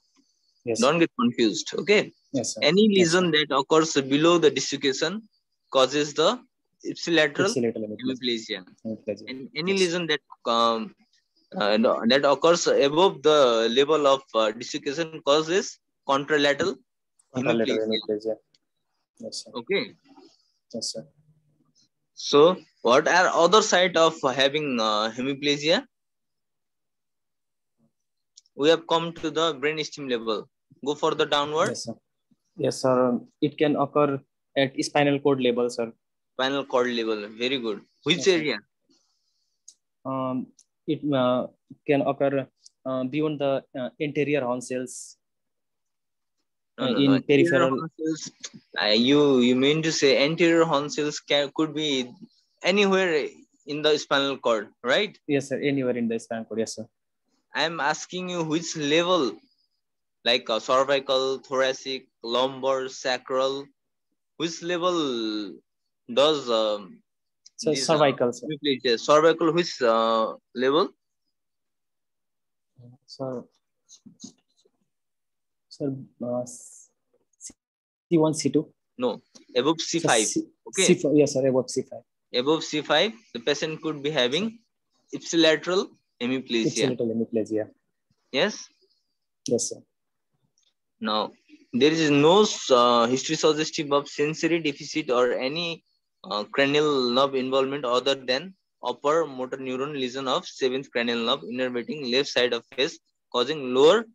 D: Yes.
E: Don't get confused. Okay.
D: Yes, sir.
E: Any lesion that occurs below the desiccation causes the ipsilateral hemiplegia. And any lesion that that occurs above the level of desiccation causes contralateral hemiplegia.
D: Yes, sir.
E: Okay.
D: Yes, sir.
E: So, what are other site of having hemiplegia? We have come to the brain stem level. Go further downward.
D: Yes, sir. Yes, sir. It can occur at spinal cord level, sir.
E: Spinal cord level. Very good. Which area?
D: It can occur beyond the anterior horn cells.
E: No.
D: Peripheral.
E: You mean to say anterior horn cells could be anywhere in the spinal cord, right?
D: Yes, sir. Anywhere in the spinal cord. Yes, sir.
E: I am asking you which level, like cervical, thoracic, lumbar, sacral, which level does
D: cervical, sir.
E: Cervical, which level?
D: Sir, C1, C2.
E: No, above C5.
D: So
E: Okay.
D: C4, yes, sir, above C5.
E: Above C5, the patient could be having ipsilateral hemiplegia.
D: Ipsilateral hemiplegia.
E: Yes.
D: Yes, sir.
E: Now, there is no history suggestive of sensory deficit or any cranial nerve involvement other than upper motor neuron lesion of 7th cranial nerve innervating left side of face, causing lower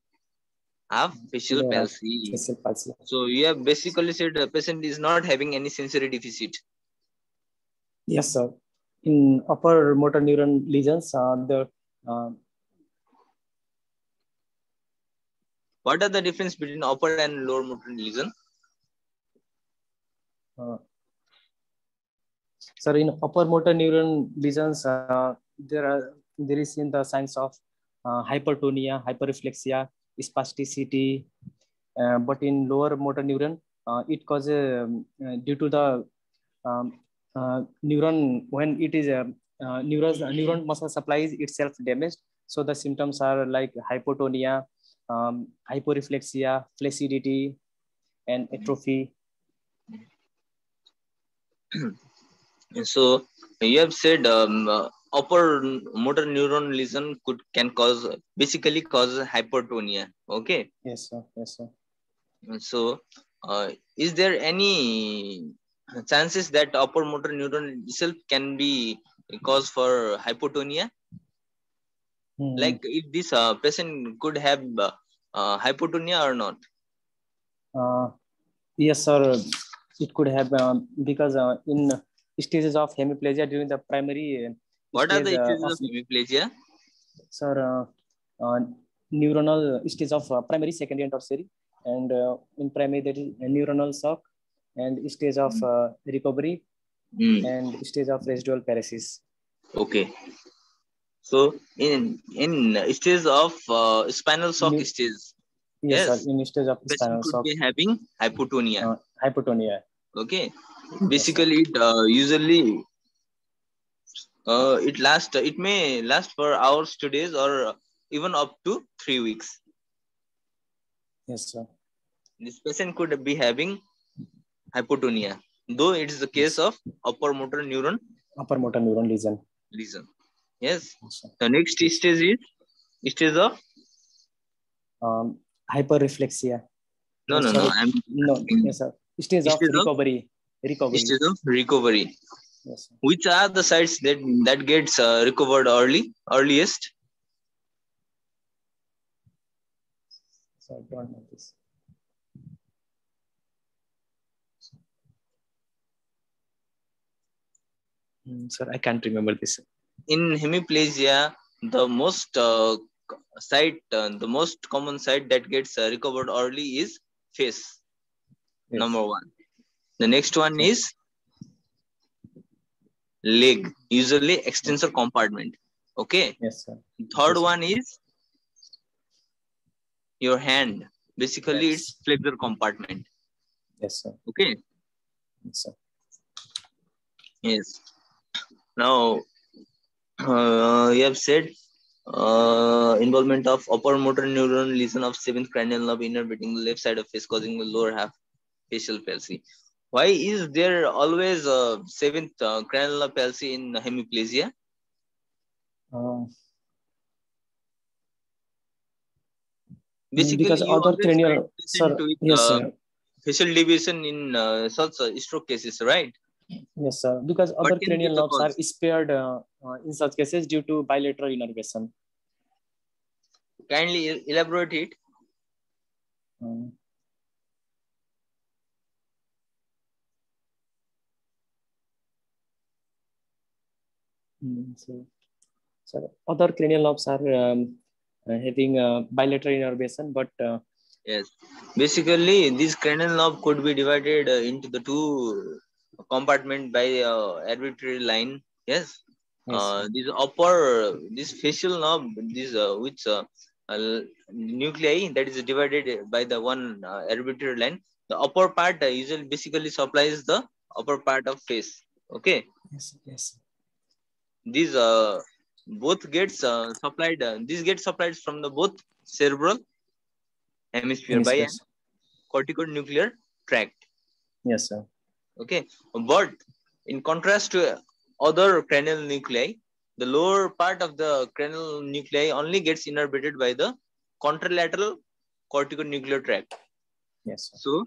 E: half facial palsy.
D: Facial palsy.
E: So you have basically said the patient is not having any sensory deficit.
D: Yes, sir. In upper motor neuron lesions,
E: what are the difference between upper and lower motor lesion?
D: Sir, in upper motor neuron lesions, there is in the signs of hypertonia, hyperreflexia, spasticity, but in lower motor neuron, it causes due to the neuron when it is neuron muscle supply is itself damaged. So the symptoms are like hypotonia, hyporeflexia, flaccidity, and atrophy.
E: So you have said upper motor neuron lesion can basically cause hypertonia. Okay.
D: Yes, sir. Yes, sir.
E: So is there any chances that upper motor neuron itself can be cause for hypotonia? Like if this patient could have hypotonia or not?
D: Yes, sir. It could have because in stages of hemiplegia during the primary.
E: What are the stages of hemiplegia?
D: Sir, neuronal stage of primary, secondary, and tertiary. And in primary, there is a neuronal shock and stage of recovery and stage of residual paresis.
E: Okay. So in stage of spinal shock stage.
D: Yes, sir. In stage of spinal shock.
E: Could be having hypotonia.
D: Hypotonia.
E: Okay. Basically, it usually it may last for hours to days or even up to 3 weeks.
D: Yes, sir.
E: This patient could be having hypotonia, though it is the case of upper motor neuron
D: lesion.
E: Yes. The next stage is stage of
D: hyperreflexia.
E: No.
D: Yes, sir. Stage of recovery.
E: Stage of recovery.
D: Yes, sir.
E: Which are the sites that gets recovered earliest?
D: So I don't know this. Sir, I can't remember this.
E: In hemiplegia, the most common site that gets recovered early is face. Yes. Number 1. The next one is leg, usually extensor compartment. Okay.
D: Yes, sir.
E: Third one is your hand. Basically, it's flexor compartment.
D: Yes, sir.
E: Okay.
D: Yes, sir.
E: Yes. Now, you have said involvement of upper motor neuron lesion of 7th cranial nerve innervating the left side of face, causing the lower half facial palsy. Why is there always 7th cranial nerve palsy in hemiplegia? Basically,
D: because other cranial, sir, yes, sir.
E: Facial deviation in such stroke cases, right?
D: Yes, sir. Because other cranial nerves are spared in such cases due to bilateral innervation.
E: Kindly elaborate it.
D: So other cranial nerves are having bilateral innervation, but
E: yes, basically this cranial nerve could be divided into the 2 compartment by arbitrary line. Yes. This facial nerve, which nuclei that is divided by the one arbitrary line. The upper part usually basically supplies the upper part of face. Okay.
D: Yes.
E: These both gets supplied. These get supplied from the both cerebral hemisphere by a corticonuclear tract.
D: Yes, sir.
E: Okay, but in contrast to other cranial nuclei, the lower part of the cranial nuclei only gets innervated by the contralateral corticonuclear tract.
D: Yes, sir.
E: So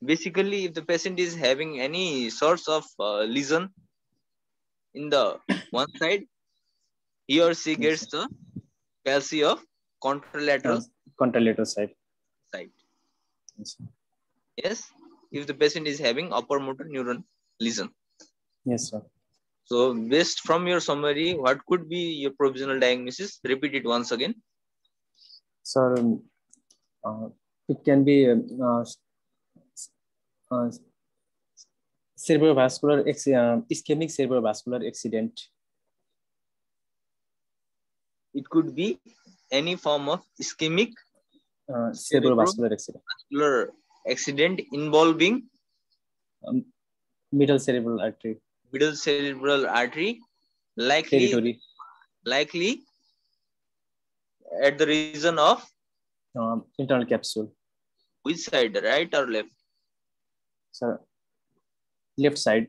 E: basically, if the patient is having any sorts of lesion in the one side, he or she gets the palsy of contralateral
D: Contralateral side.
E: side.
D: Yes, sir.
E: Yes, if the patient is having upper motor neuron lesion.
D: Yes, sir.
E: So based from your summary, what could be your provisional diagnosis? Repeat it once again.
D: Sir, it can be ischemic cerebrovascular accident.
E: It could be any form of ischemic
D: Cerebrovascular accident.
E: cerebrovascular accident involving
D: Middle cerebral artery.
E: middle cerebral artery, likely at the region of
D: internal capsule.
E: which side, right or left?
D: Sir, left side.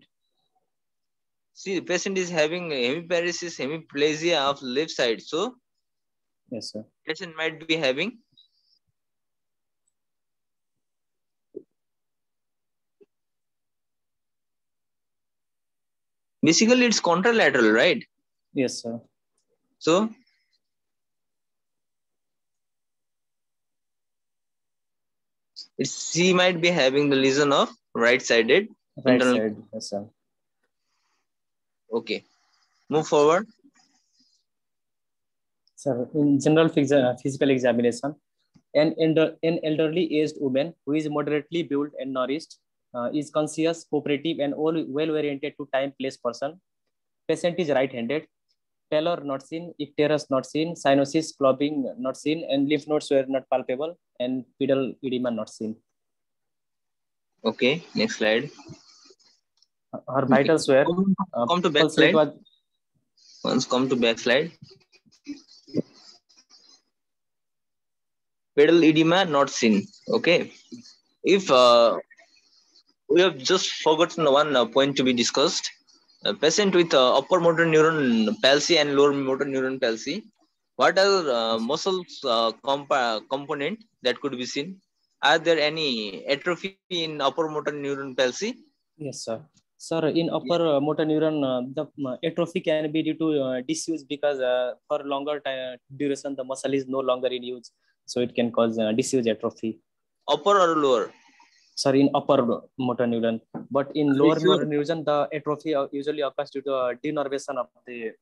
E: See, the patient is having hemiparesis, hemiplegia of left side. So,
D: yes, sir.
E: Patient might be having basically it's contralateral, right?
D: Yes, sir.
E: So, she might be having the lesion of right-sided
D: Right
E: internal.
D: side. Yes, sir.
E: Okay, move forward.
D: Sir, in general physical examination, an elderly aged woman who is moderately built and nourished, is conscious, cooperative, and well-oriented to time, place, person. Patient is right-handed. Pallor not seen, icterus not seen, cyanosis, clubbing not seen, and lymph nodes were not palpable, and pedal edema not seen.
E: Okay, next slide.
D: Her vitals were
E: come to back
D: pulse rate
E: slide.
D: was
E: Once come to back slide. Pedal edema not seen. Okay, if we have just forgotten one point to be discussed. A patient with upper motor neuron palsy and lower motor neuron palsy. What are muscles component that could be seen? Are there any atrophy in upper motor neuron palsy?
D: yes, sir. Sir, in upper motor neuron, the atrophy can be due to disuse because for longer duration the muscle is no longer in use, so it can cause disuse atrophy.
E: Upper or lower?
D: Sorry, in upper motor neuron, but in lower motor neuron, the atrophy usually occurs due to denervation of the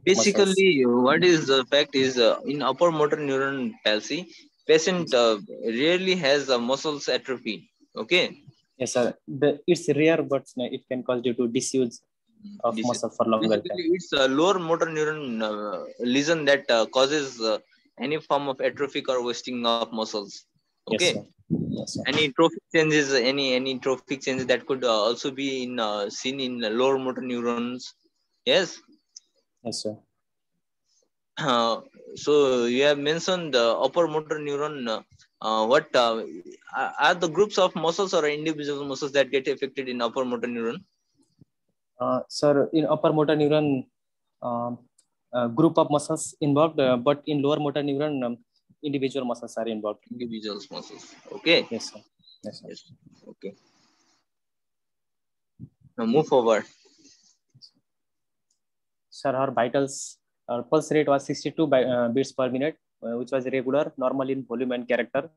E: basically
D: muscles.
E: what is the fact is in upper motor neuron palsy, patient rarely has muscles atrophy. Okay.
D: Yes, sir. It's rare, but it can cause due to disuse of muscle for longer time.
E: It's a lower motor neuron lesion that causes any form of atrophic or wasting of muscles. Okay.
D: Yes, sir. Yes, sir.
E: Any trophic changes, any trophic changes that could also be in seen in lower motor neurons. Yes.
D: Yes, sir.
E: So you have mentioned the upper motor neuron. What are the groups of muscles or individual muscles that get affected in upper motor neuron?
D: Sir, in upper motor neuron, group of muscles involved, but in lower motor neuron, individual muscles are involved.
E: Individual muscles. Okay.
D: Yes, sir. Yes, sir.
E: Yes. Okay. Now move forward.
D: Sir, her vitals, pulse rate was 62 beats per minute, which was regular, normal in volume and character.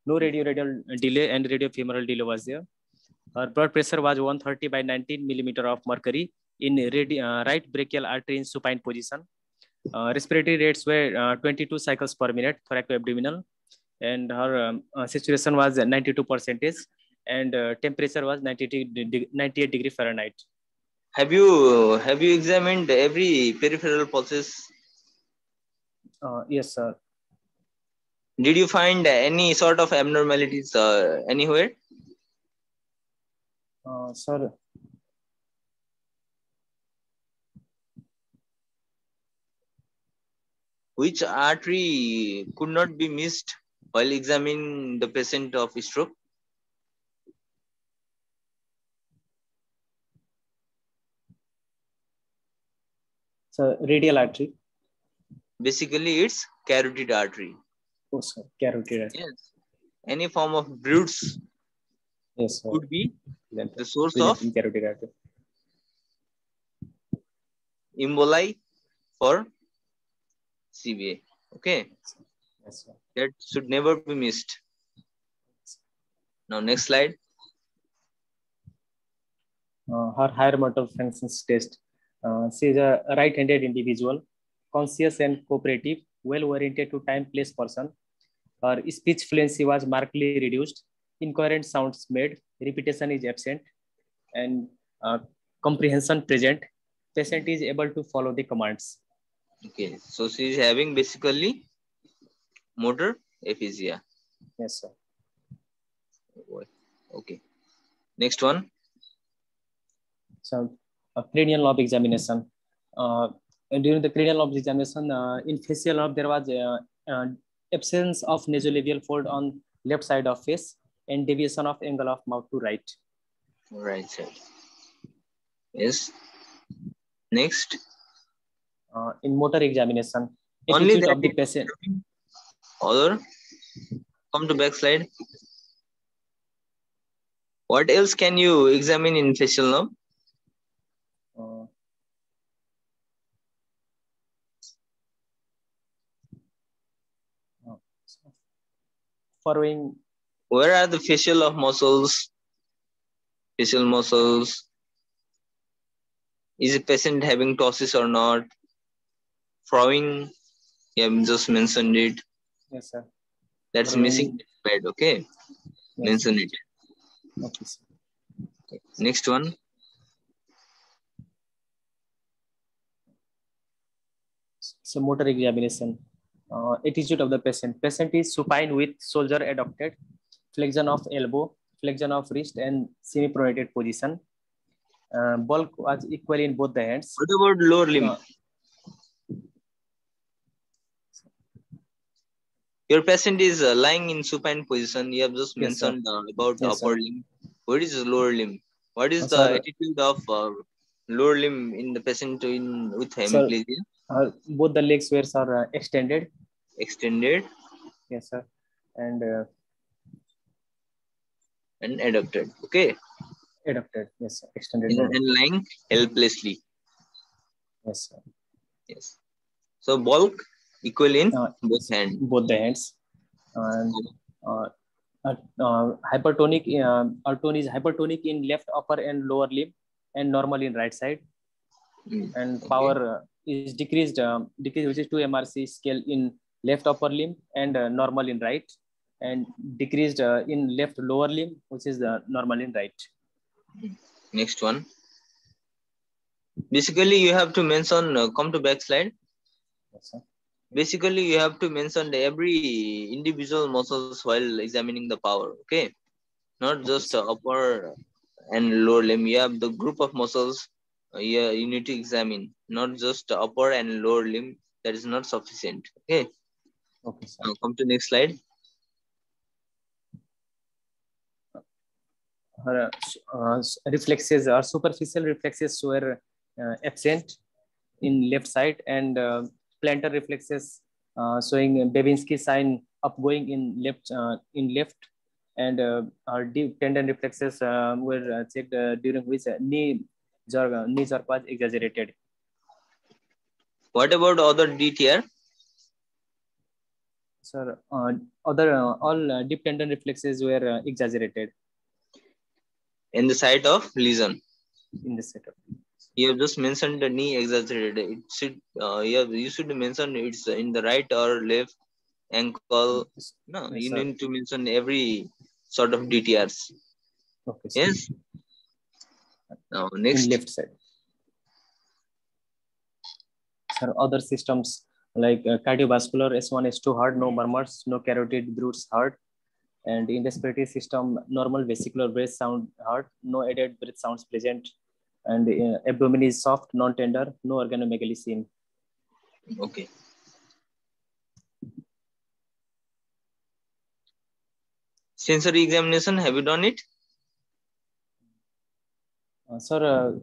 D: No radial delay and radiofemoral delay was there. Her blood pressure was 130 by 19 millimeter of mercury in right brachial artery in supine position. Respiratory rates were 22 cycles per minute, thoracoabdominal, and her saturation was 92%, and temperature was 98 degree Fahrenheit.
E: Have you examined every peripheral pulses?
D: Yes, sir.
E: Did you find any sort of abnormalities anywhere?
D: Sir,
E: which artery could not be missed while examining the patient of stroke?
D: So radial artery.
E: Basically, it's carotid artery.
D: Oh, sir. Carotid artery.
E: Yes. Any form of bruits
D: Yes, sir.
E: could be
D: Then
E: the source of
D: carotid artery.
E: emboli for CVA. Okay.
D: Yes, sir.
E: That should never be missed. Now, next slide.
D: Her higher motor functions test. She is a right-handed individual, conscious and cooperative, well-oriented to time, place, person. Her speech fluency was markedly reduced. Incoherent sounds made. Repetition is absent, and comprehension present. Patient is able to follow the commands.
E: Okay, so she is having basically motor aphasia.
D: Yes, sir.
E: Okay. Next one.
D: So, cranial lobe examination. During the cranial lobe examination, in facial lobe, there was absence of nasolabial fold on left side of face and deviation of angle of mouth to right.
E: Right side. Yes. Next.
D: In motor examination,
E: Only
D: attitude
E: that
D: of the patient.
E: Other. Come to back slide. What else can you examine in facial lobe?
D: Furrowing.
E: Where are the facial of muscles? Facial muscles. Is a patient having ptosis or not? Furrowing. You have just mentioned it.
D: Yes, sir.
E: That's
D: Furrowing.
E: missing pad. Okay.
D: Yes,
E: Mention it.
D: Okay, sir.
E: Next one.
D: So motor examination. Attitude of the patient. Patient is supine with shoulder adducted, flexion of elbow, flexion of wrist, and semi-pronated position. Bulk was equal in both the hands.
E: What about lower limb? Your patient is lying in supine position. You have just
D: Yes,
E: mentioned about
D: yes,
E: upper
D: sir.
E: limb. What is lower limb? What is the
D: Sir,
E: attitude of lower limb in the patient with hemiplegia?
D: Both the legs were extended.
E: Extended.
D: Yes, sir. And
E: adducted. Okay.
D: Adducted. Yes, sir. Extended.
E: And lying helplessly.
D: Yes, sir.
E: Yes. So bulk equal in both hands.
D: Both the hands. And hypertonic. Tone is hypertonic in left upper and lower limb, and normal in right side. And power is decreased, which is 2 MRC scale in left upper limb and normal in right, and decreased in left lower limb, which is the normal in right.
E: Next one. Basically, you have to mention, come to back slide.
D: Yes, sir.
E: Basically, you have to mention every individual muscles while examining the power, okay? Not just upper and lower limb. You have the group of muscles you need to examine, not just upper and lower limb. That is not sufficient, okay?
D: Okay, sir.
E: Now come to next slide.
D: Reflexes or superficial reflexes were absent in left side, and plantar reflexes showing Babinski sign upgoing in left, and deep tendon reflexes were checked during which knee jerk was exaggerated.
E: What about other DTR?
D: Sir, all deep tendon reflexes were exaggerated
E: In the site of lesion.
D: in the setup.
E: You have just mentioned the knee exaggerated. It should you should mention it's in the right or left ankle. No,
D: Yes,
E: you
D: sir.
E: need to mention every sort of DTRs.
D: Okay, sir.
E: Yes. Now next.
D: In left side. Sir, other systems like cardiovascular S1, S2 heart, no murmurs, no carotid bruits heart, and in respiratory system, normal vesicular breath sound heart, no added breath sounds present, and abdomen is soft, non-tender, no organomegaly seen.
E: Okay. Sensory examination, have you done it?
D: Sir,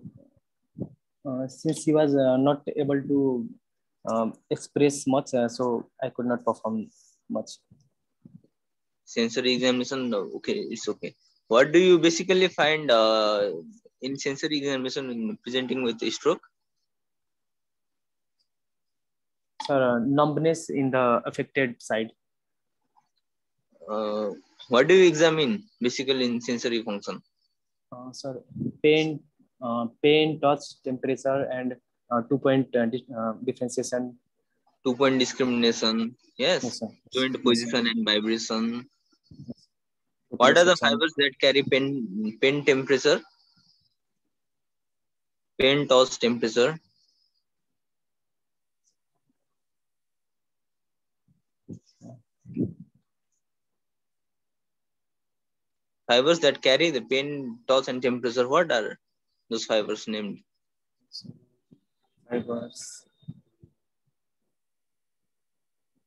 D: Since he was not able to express much, so I could not perform much.
E: Sensory examination, no, okay, it's okay. What do you basically find in sensory examination in presenting with a stroke?
D: Sir, numbness in the affected side.
E: What do you examine basically in sensory function?
D: Sir, pain, touch, temperature, and 2-point differentiation.
E: 2-point discrimination, yes.
D: Yes, sir.
E: Joint position and vibration.
D: Yes.
E: What are the fibers that carry pain temperature? Pain touch temperature. Fibers that carry the pain touch and temperature, what are those fibers named?
D: Fibers.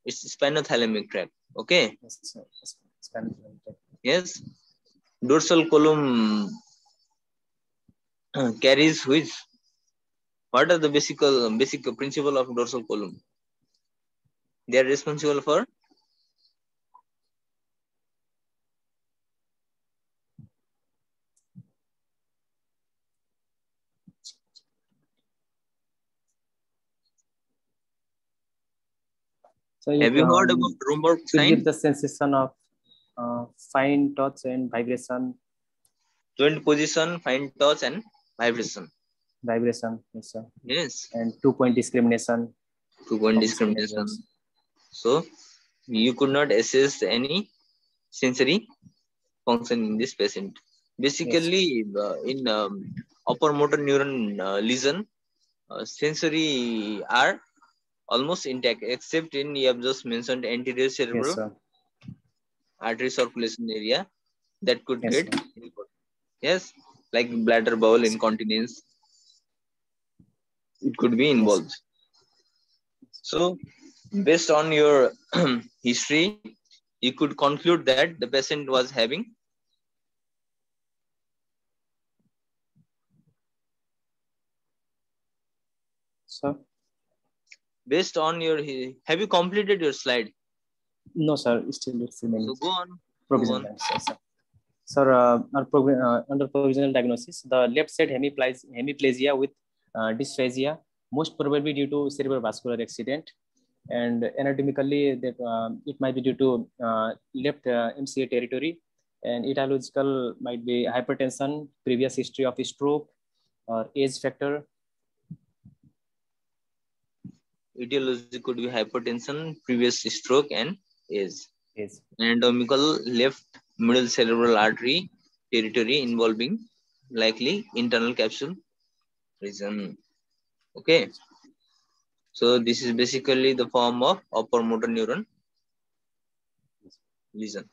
E: It's spinothalamic tract, okay?
D: Yes, sir. Spinothalamic tract.
E: Yes. Dorsal column carries which? What are the basic principle of dorsal column? They are responsible for
D: so
E: have you heard about Romberg
D: to
E: sign?
D: give the sensation of fine touch and vibration.
E: Joint position, fine touch, and vibration.
D: Vibration, yes, sir.
E: Yes.
D: And 2-point discrimination.
E: 2-point discrimination. So you could not assess any sensory function in this patient. Basically, yes. In upper motor neuron lesion, sensory are almost intact, except in you have just mentioned anterior cerebral artery circulation area that could get involved. Yes, like bladder bowel incontinence, it could be involved. So, based on your history, you could conclude that the patient was having based on your, have you completed your slide?
D: No, sir, still it's remaining.
E: So go on.
D: Provisional diagnosis, sir. Sir, under provisional diagnosis, the left side hemiplegia with dysphagia, most probably due to cerebrovascular accident, and anatomically that it might be due to left MCA territory, and etiological might be hypertension, previous history of stroke, or age factor.
E: Etiology could be hypertension, previous stroke, and age.
D: Yes.
E: Anatomical left middle cerebral artery territory involving likely internal capsule region. Okay. So this is basically the form of upper motor neuron lesion.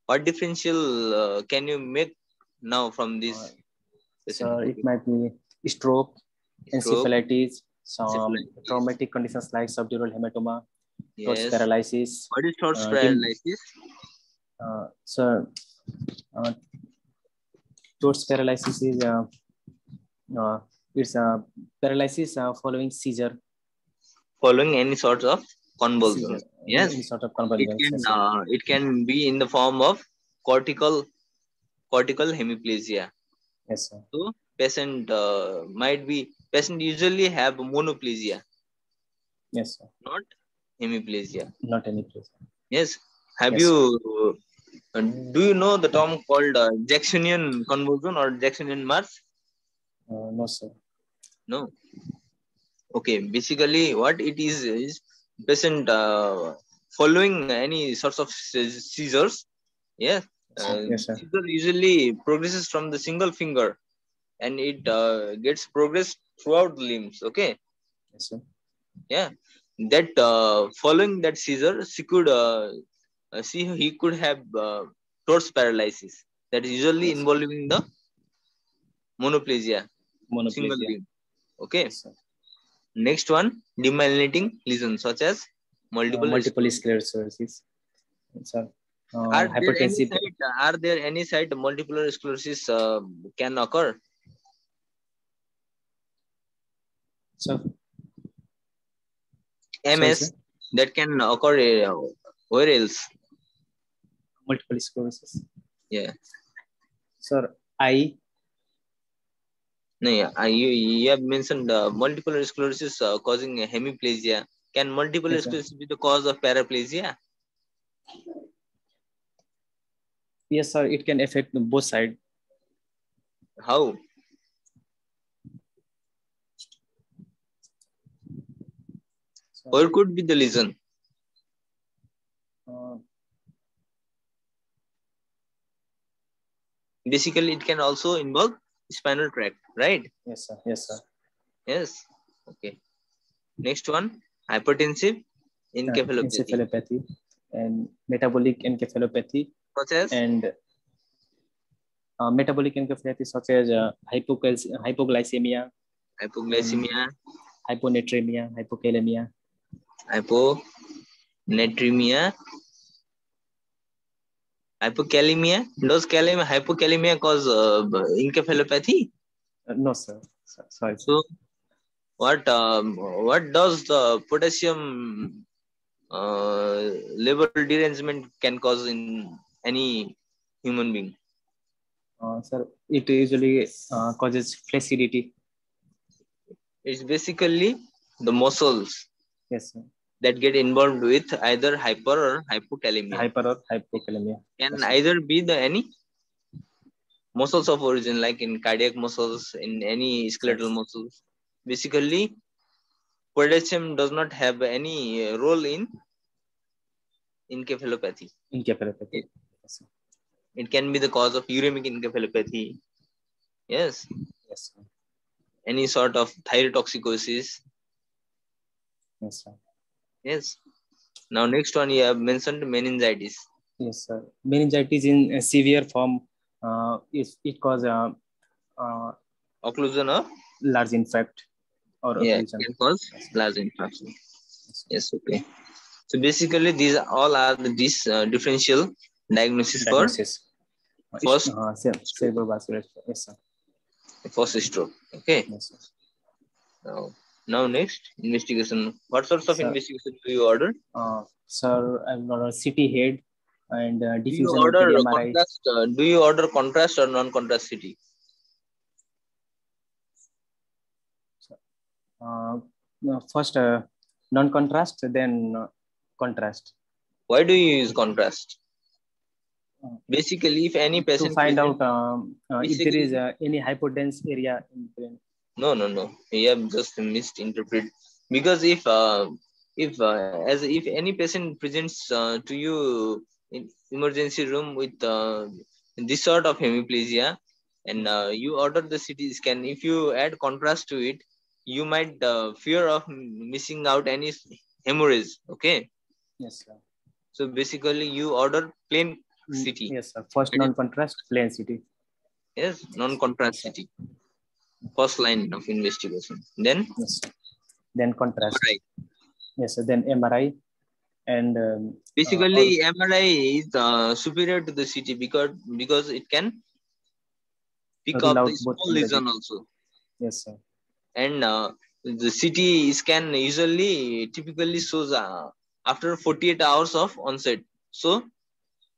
E: What differential can you make now from this?
D: So it might be stroke, encephalitis, some traumatic conditions like subdural hematoma, torus paralysis.
E: What is torus paralysis?
D: So torus paralysis is it's a paralysis following seizure.
E: Following any sort of convulsion. Yes.
D: Any sort of convulsion.
E: It can be in the form of cortical hemiplegia.
D: Yes, sir.
E: So patient usually have monoplegia.
D: Yes, sir.
E: Not hemiplegia.
D: Not hemiplegia.
E: Yes. Have you do you know the term called Jacksonian convulsion or Jacksonian march?
D: No, sir.
E: No. Okay. Basically, what it is patient following any sorts of seizures. Yes.
D: Yes, sir.
E: Seizure usually progresses from the single finger, and it gets progressed throughout the limbs. Okay.
D: Yes, sir.
E: Yeah. That following that seizure, he could have torus paralysis. That is usually involving the monoplegia. Single limb. Okay. Yes, next one, demyelinating lesions such as multiple
D: sclerosis. Sir.
E: Are there any site multiple sclerosis can occur?
D: So,
E: MS
D: sir.
E: that can occur where else?
D: Multiple sclerosis.
E: Yeah.
D: Sir, eye.
E: No, yeah. You have mentioned multiple sclerosis causing hemiplegia. Can multiple
D: Yes, sir.
E: sclerosis be the cause of paraplegia?
D: Yes, sir. It can affect both sides.
E: How?
D: So,
E: Where could be the lesion? Basically, it can also involve spinal tract, right?
D: yes, sir. Yes, sir.
E: Yes. Okay. Next one, hypertensive encephalopathy.
D: Encephalopathy and metabolic encephalopathy
E: Such as?
D: and metabolic encephalopathy such as hypoglycemia,
E: Hypoglycemia,
D: hyponatremia, hypokalemia.
E: Hyponatremia, hypokalemia. Does hypokalemia cause encephalopathy?
D: No, sir. Sorry.
E: So, what does the potassium level derangement can cause in any human being?
D: Sir, it usually causes flaccidity.
E: It's basically the muscles
D: Yes, sir.
E: that get involved with either hyper or hypokalemia.
D: Hyper or hypokalemia.
E: Can
D: Yes,
E: either be the any muscles of origin, like in cardiac muscles, in any skeletal muscles. Basically, potassium does not have any role in encephalopathy.
D: Encephalopathy. Yes, sir.
E: It can be the cause of uremic encephalopathy. Yes.
D: Yes, sir.
E: Any sort of thyrotoxicosis.
D: Yes, sir.
E: Yes. Now, next one you have mentioned meningitis.
D: Yes, sir. Meningitis in a severe form it causes
E: Occlusion of
D: large infect or occlusion.
E: can cause large infection. Yes, okay. So basically, these all are these differential diagnosis for first
D: cerebrovascular. Yes, sir.
E: First stroke. Okay.
D: Yes, sir.
E: Now next investigation. What sorts of investigation do you order?
D: Sir, I've got a CT head and
E: Do you
D: diffusion
E: order
D: OPD MRI.
E: contrast? Do you order contrast or non-contrast CT?
D: First non-contrast, then contrast.
E: Why do you use contrast? Basically, if any patient
D: to find out if there is any hypodense area in the brain.
E: No. You have just misinterpreted. Because if any patient presents to you in emergency room with this sort of hemiplegia, and you order the CT scan, if you add contrast to it, you might fear of missing out any hemorrhage. Okay.
D: Yes, sir.
E: So basically, you order plain CT.
D: Yes, sir. First non-contrast, plain CT.
E: Yes, non-contrast CT. First line of investigation. Then?
D: Yes, sir. Then contrast.
E: MRI.
D: Yes, sir. Then MRI. And
E: basically, MRI is superior to the CT because it can pick up the small lesion also.
D: Yes, sir.
E: And the CT scan usually typically shows after 48 hours of onset. So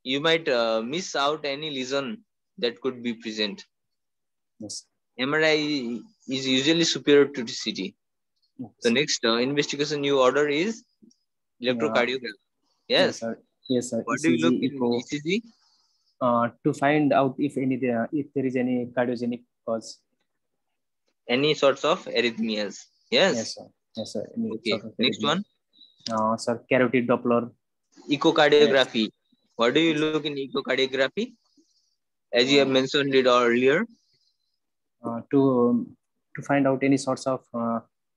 E: you might miss out any lesion that could be present.
D: Yes.
E: MRI is usually superior to the CT. Yes. The next investigation you order is electrocardiogram. Yes.
D: Yes, sir.
E: What do you look in ECG?
D: To find out if there is any cardiogenic cause.
E: Any sorts of arrhythmias. Yes.
D: Yes, sir. Yes, sir.
E: Okay. Next one.
D: Sir, carotid Doppler.
E: Echocardiography. Yes. What do you look in echocardiography? As you have mentioned it earlier.
D: To find out any sorts of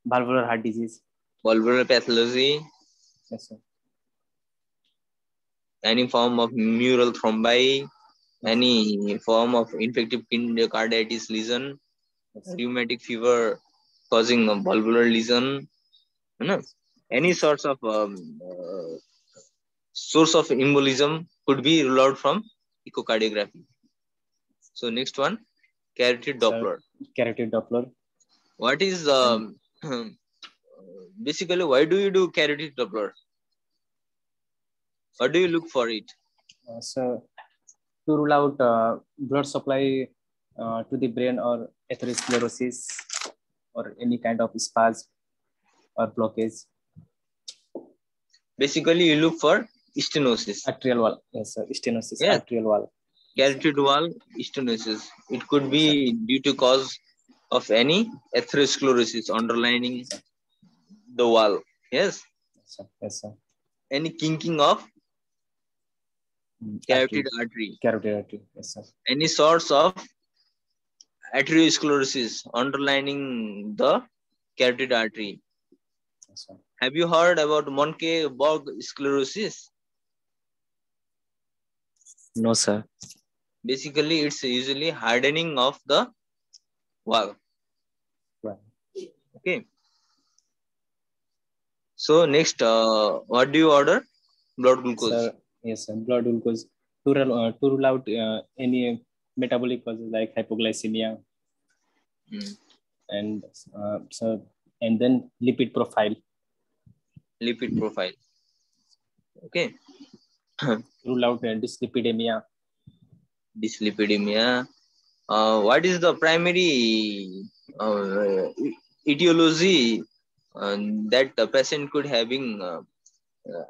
D: valvular heart disease.
E: Valvular pathology.
D: Yes, sir.
E: Any form of mural thrombi. Any form of infective endocarditis lesion. Yes. Rheumatic fever causing a valvular lesion. Any sorts of source of embolism could be ruled out from echocardiography. So next one, carotid Doppler.
D: Carotid Doppler.
E: What is basically, why do you do carotid Doppler? What do you look for it?
D: So to rule out blood supply to the brain or atherosclerosis or any kind of spasm or blockage.
E: Basically, you look for stenosis.
D: Arterial wall. Yes, sir. Stenosis,
E: Yes.
D: arterial wall.
E: Carotid wall stenosis. It could be due to cause of any atherosclerosis underlining the wall. Yes.
D: Yes, sir. Yes, sir.
E: Any kinking of carotid artery.
D: Carotid artery. Yes, sir.
E: Any sorts of atherosclerosis underlining the carotid artery.
D: Yes, sir.
E: Have you heard about Moncke-Borg sclerosis?
D: No, sir.
E: Basically, it's usually hardening of the wall.
D: Right.
E: Okay. So next, what do you order? Blood glucose.
D: Sir, yes, sir. Blood glucose to rule out any metabolic causes like hypoglycemia, and and then lipid profile.
E: Lipid profile. Okay.
D: Rule out dyslipidemia.
E: Dyslipidemia. What is the primary etiology that the patient could having?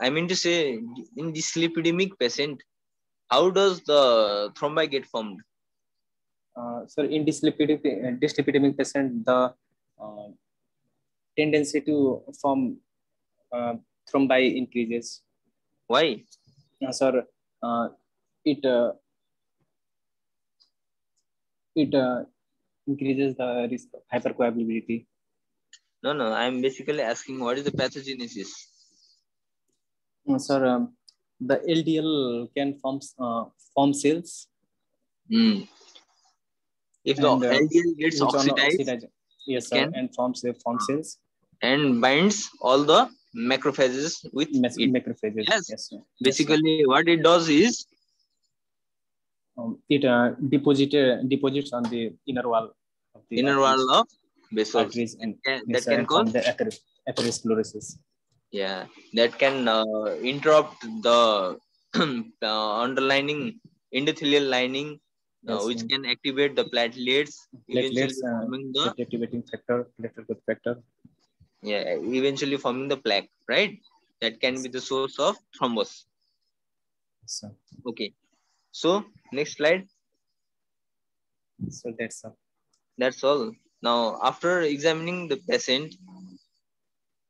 E: I mean to say, in dyslipidemic patient, how does the thrombi get formed?
D: Sir, in dyslipidemic patient, the tendency to form thrombi increases.
E: Why?
D: Sir, it increases the risk of hypercoagulability.
E: No, I'm basically asking what is the pathogenesis?
D: Sir, the LDL can form cells.
E: If the LDL gets oxidized,
D: yes, sir, and forms cells
E: and binds all the macrophages with
D: macrophages.
E: Yes.
D: Yes, sir.
E: Basically, what it does is
D: it deposits on the inner wall of the
E: wall of vessels
D: arteries, and
E: that can cause
D: the atherosclerosis.
E: Yeah, that can interrupt the underlining endothelial lining, which can activate the platelets, eventually forming the
D: activating factor, platelet growth factor.
E: Yeah, eventually forming the plaque, right? That can be the source of thrombus.
D: Yes, sir.
E: Okay. So next slide.
D: So
E: that's all. Now, after examining the patient,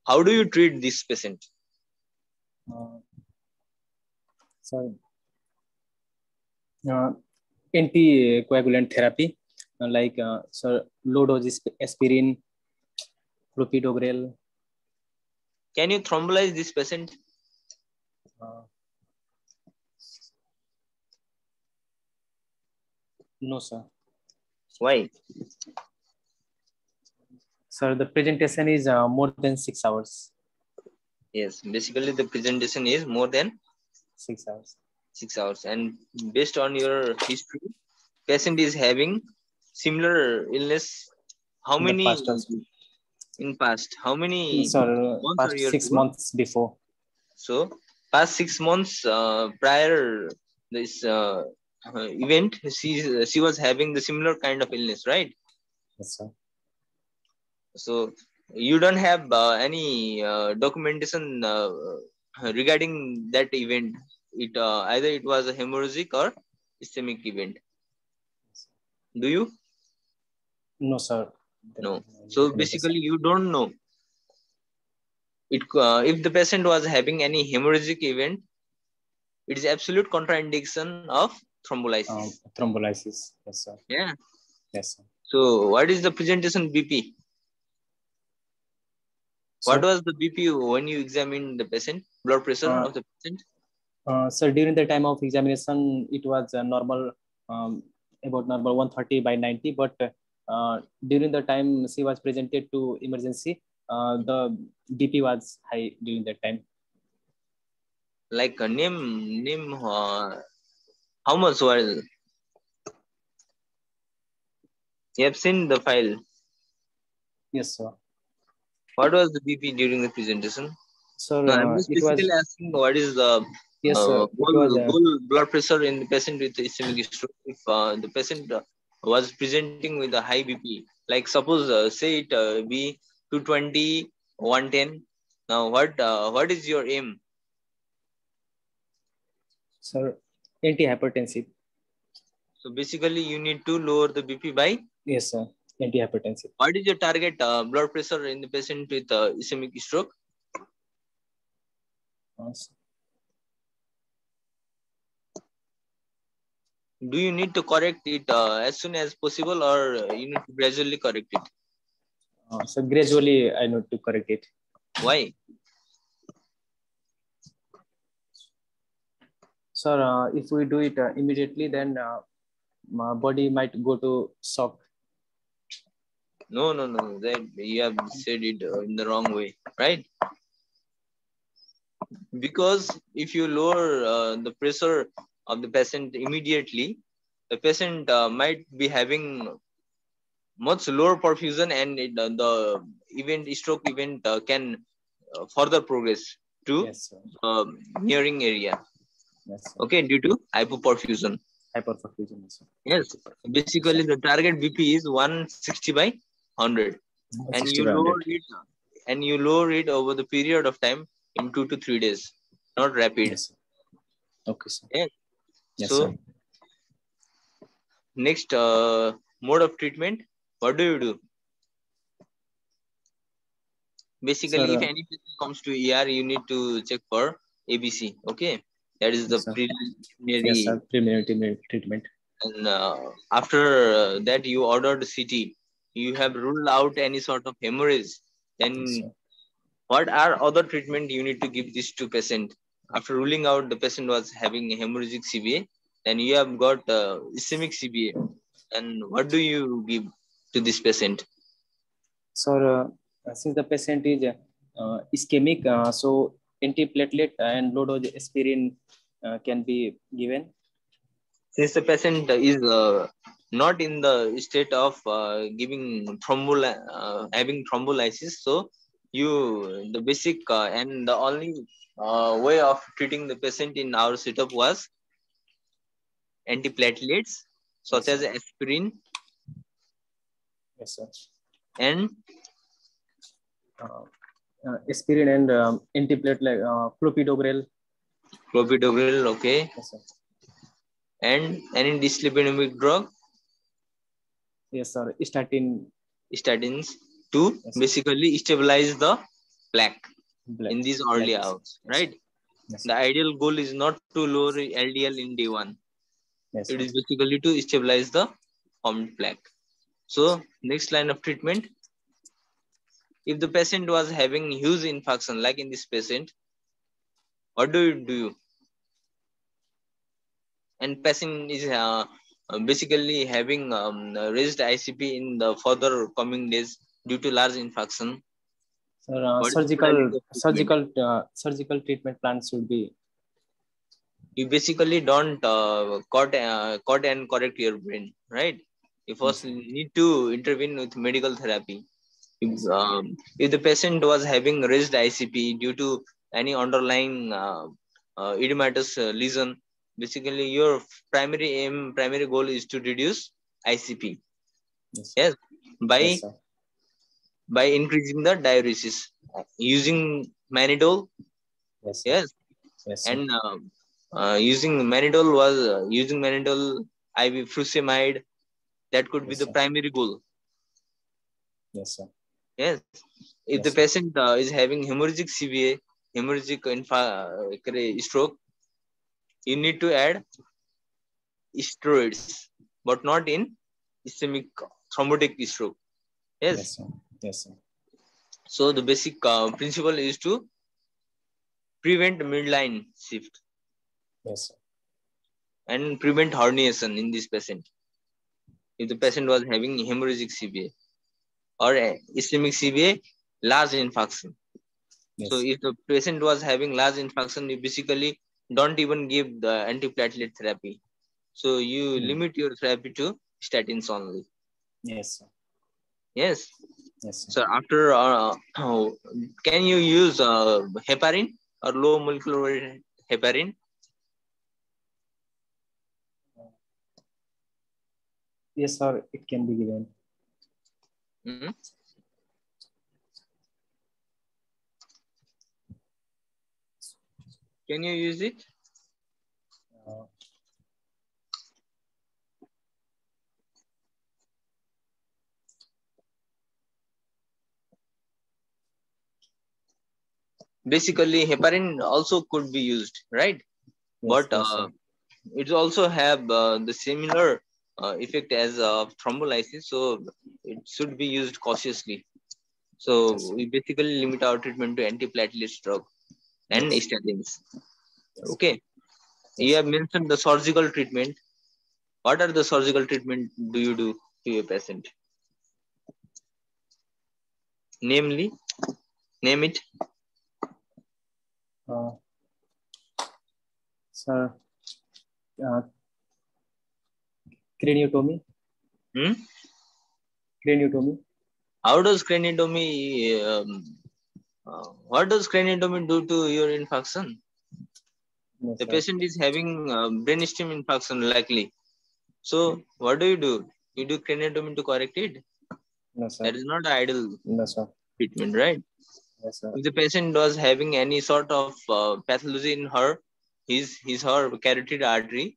E: how do you treat this patient?
D: Anticoagulant therapy, like low dose aspirin, clopidogrel.
E: Can you thrombolyze this patient?
D: No, sir.
E: Why?
D: Sir, the presentation is more than 6 hours.
E: Yes, basically the presentation is more than
D: 6 hours.
E: 6 hours, and based on your history, patient is having similar illness. How many in past? How many?
D: Sir, past 6 months before.
E: So past 6 months prior this event, she was having the similar kind of illness, right?
D: Yes, sir.
E: So you don't have any documentation regarding that event. It either it was a hemorrhagic or ischemic event. Do you?
D: No, sir.
E: No. So basically, you don't know. It if the patient was having any hemorrhagic event, it is absolute contraindication of thrombolysis.
D: Thrombolysis, yes, sir.
E: Yeah.
D: Yes, sir.
E: So what is the presentation BP? What was the BP when you examined the patient? Blood pressure of the patient?
D: So during the time of examination, it was normal, about normal 130 by 90. But during the time she was presented to emergency, the BP was high during that time.
E: Like name how much was? You have seen the file?
D: Yes, sir.
E: What was the BP during the presentation?
D: Sir,
E: No, I'm just
D: it was,
E: basically asking what is the
D: yes, sir. It was,
E: goal blood pressure in the patient with ischemic stroke. If the patient was presenting with a high BP, like suppose say it be 220, 110. Now what is your aim?
D: sir, antihypertensive.
E: So basically you need to lower the BP by.
D: Yes, sir. Antihypertensive.
E: What is your target blood pressure in the patient with ischemic stroke? Do you need to correct it as soon as possible, or you need to gradually correct it?
D: So gradually I need to correct it.
E: Why?
D: Sir, if we do it immediately, then my body might go to shock.
E: No. That you have said it in the wrong way, right? Because if you lower the pressure of the patient immediately, the patient might be having much lower perfusion, and the stroke event can further progress to
D: Yes, sir.
E: nearing area.
D: Yes, sir.
E: Okay, due to hypoperfusion.
D: Hyperperfusion. Yes, sir.
E: Yes, basically the target BP is 160 by 100, and you lower it over the period of time in 2 to 3 days, not rapid.
D: Yes, sir. Okay, sir.
E: Yes.
D: Yes,
E: So
D: sir.
E: next mode of treatment, what do? Basically,
D: Sir,
E: if any patient comes to ER, you need to check for ABC. Okay, that is the
D: yes, sir.
E: preliminary.
D: Yes, sir. Preliminary treatment.
E: And after that, you ordered CT. You have ruled out any sort of hemorrhage. Then
D: Yes,
E: what are other treatment you need to give this to patient? After ruling out the patient was having hemorrhagic CBA, then you have got ischemic CBA. And what do you give to this patient?
D: So since the patient is ischemic, so antiplatelet and low dose aspirin can be given.
E: Since the patient is not in the state of having thrombolysis, so the basic and the only way of treating the patient in our setup was antiplatelets such
D: Yes,
E: as aspirin.
D: Yes, sir.
E: And
D: aspirin and antiplatelet clopidogrel.
E: Okay.
D: Yes, sir.
E: And any dyslipidemic drug?
D: Yes, sir. Statins
E: to basically stabilize the plaque in these early
D: yes,
E: hours,
D: yes,
E: right?
D: Yes,
E: The ideal goal is not to lower LDL in day one.
D: Yes,
E: it is basically to stabilize the formed plaque. So next line of treatment, if the patient was having huge infarction, like in this patient, what do you do? And patient is basically having raised ICP in the further coming days due to large infarction.
D: Sir, surgical treatment plan should be.
E: You basically don't cut and correct your brain, right? You first need to intervene with medical therapy. If the patient was having raised ICP due to any underlying edematous lesion, basically your primary goal is to reduce ICP. Yes, by increasing the diuresis using Manidol. Yes. And using Manidol IV furosemide, that could be the primary goal.
D: Yes, sir.
E: Yes. If the patient is having hemorrhagic CVA, hemorrhagic stroke, you need to add steroids, but not in ischemic thrombotic stroke. Yes.
D: Yes, sir.
E: So the basic principle is to prevent midline shift.
D: Yes, sir.
E: And prevent herniation in this patient. If the patient was having hemorrhagic CVA or ischemic CVA, large infarction.
D: Yes.
E: So if the patient was having large infarction, you basically don't even give the antiplatelet therapy. So you limit your therapy to statins only.
D: Yes, sir.
E: Yes.
D: Yes, sir.
E: So after, can you use heparin or low molecular weight heparin?
D: Yes, sir. It can be given.
E: Mhm. Can you use it?
D: Uh,
E: Basically, heparin also could be used, right?
D: yes,
E: But
D: yes, sir.
E: it also have the similar effect as thrombolysis, so it should be used cautiously. So
D: Yes,
E: we basically limit our treatment to antiplatelet drug and
D: yes,
E: statins.
D: yes,
E: Okay, you
D: yes,
E: have
D: sir.
E: mentioned the surgical treatment. What are the surgical treatment do you do to your patient? Namely, name it.
D: Uh, Sir, uh, craniotomy,
E: Hmm?
D: craniotomy.
E: How does craniotomy? What does craniotomy do to your infarction?
D: Yes,
E: The
D: sir.
E: patient is having brainstem infarction likely. So what do? You do craniotomy to correct it.
D: No, sir.
E: That is not ideal
D: No, sir.
E: treatment, right?
D: Yes, sir.
E: If the patient was having any sort of pathology in her, his her carotid artery,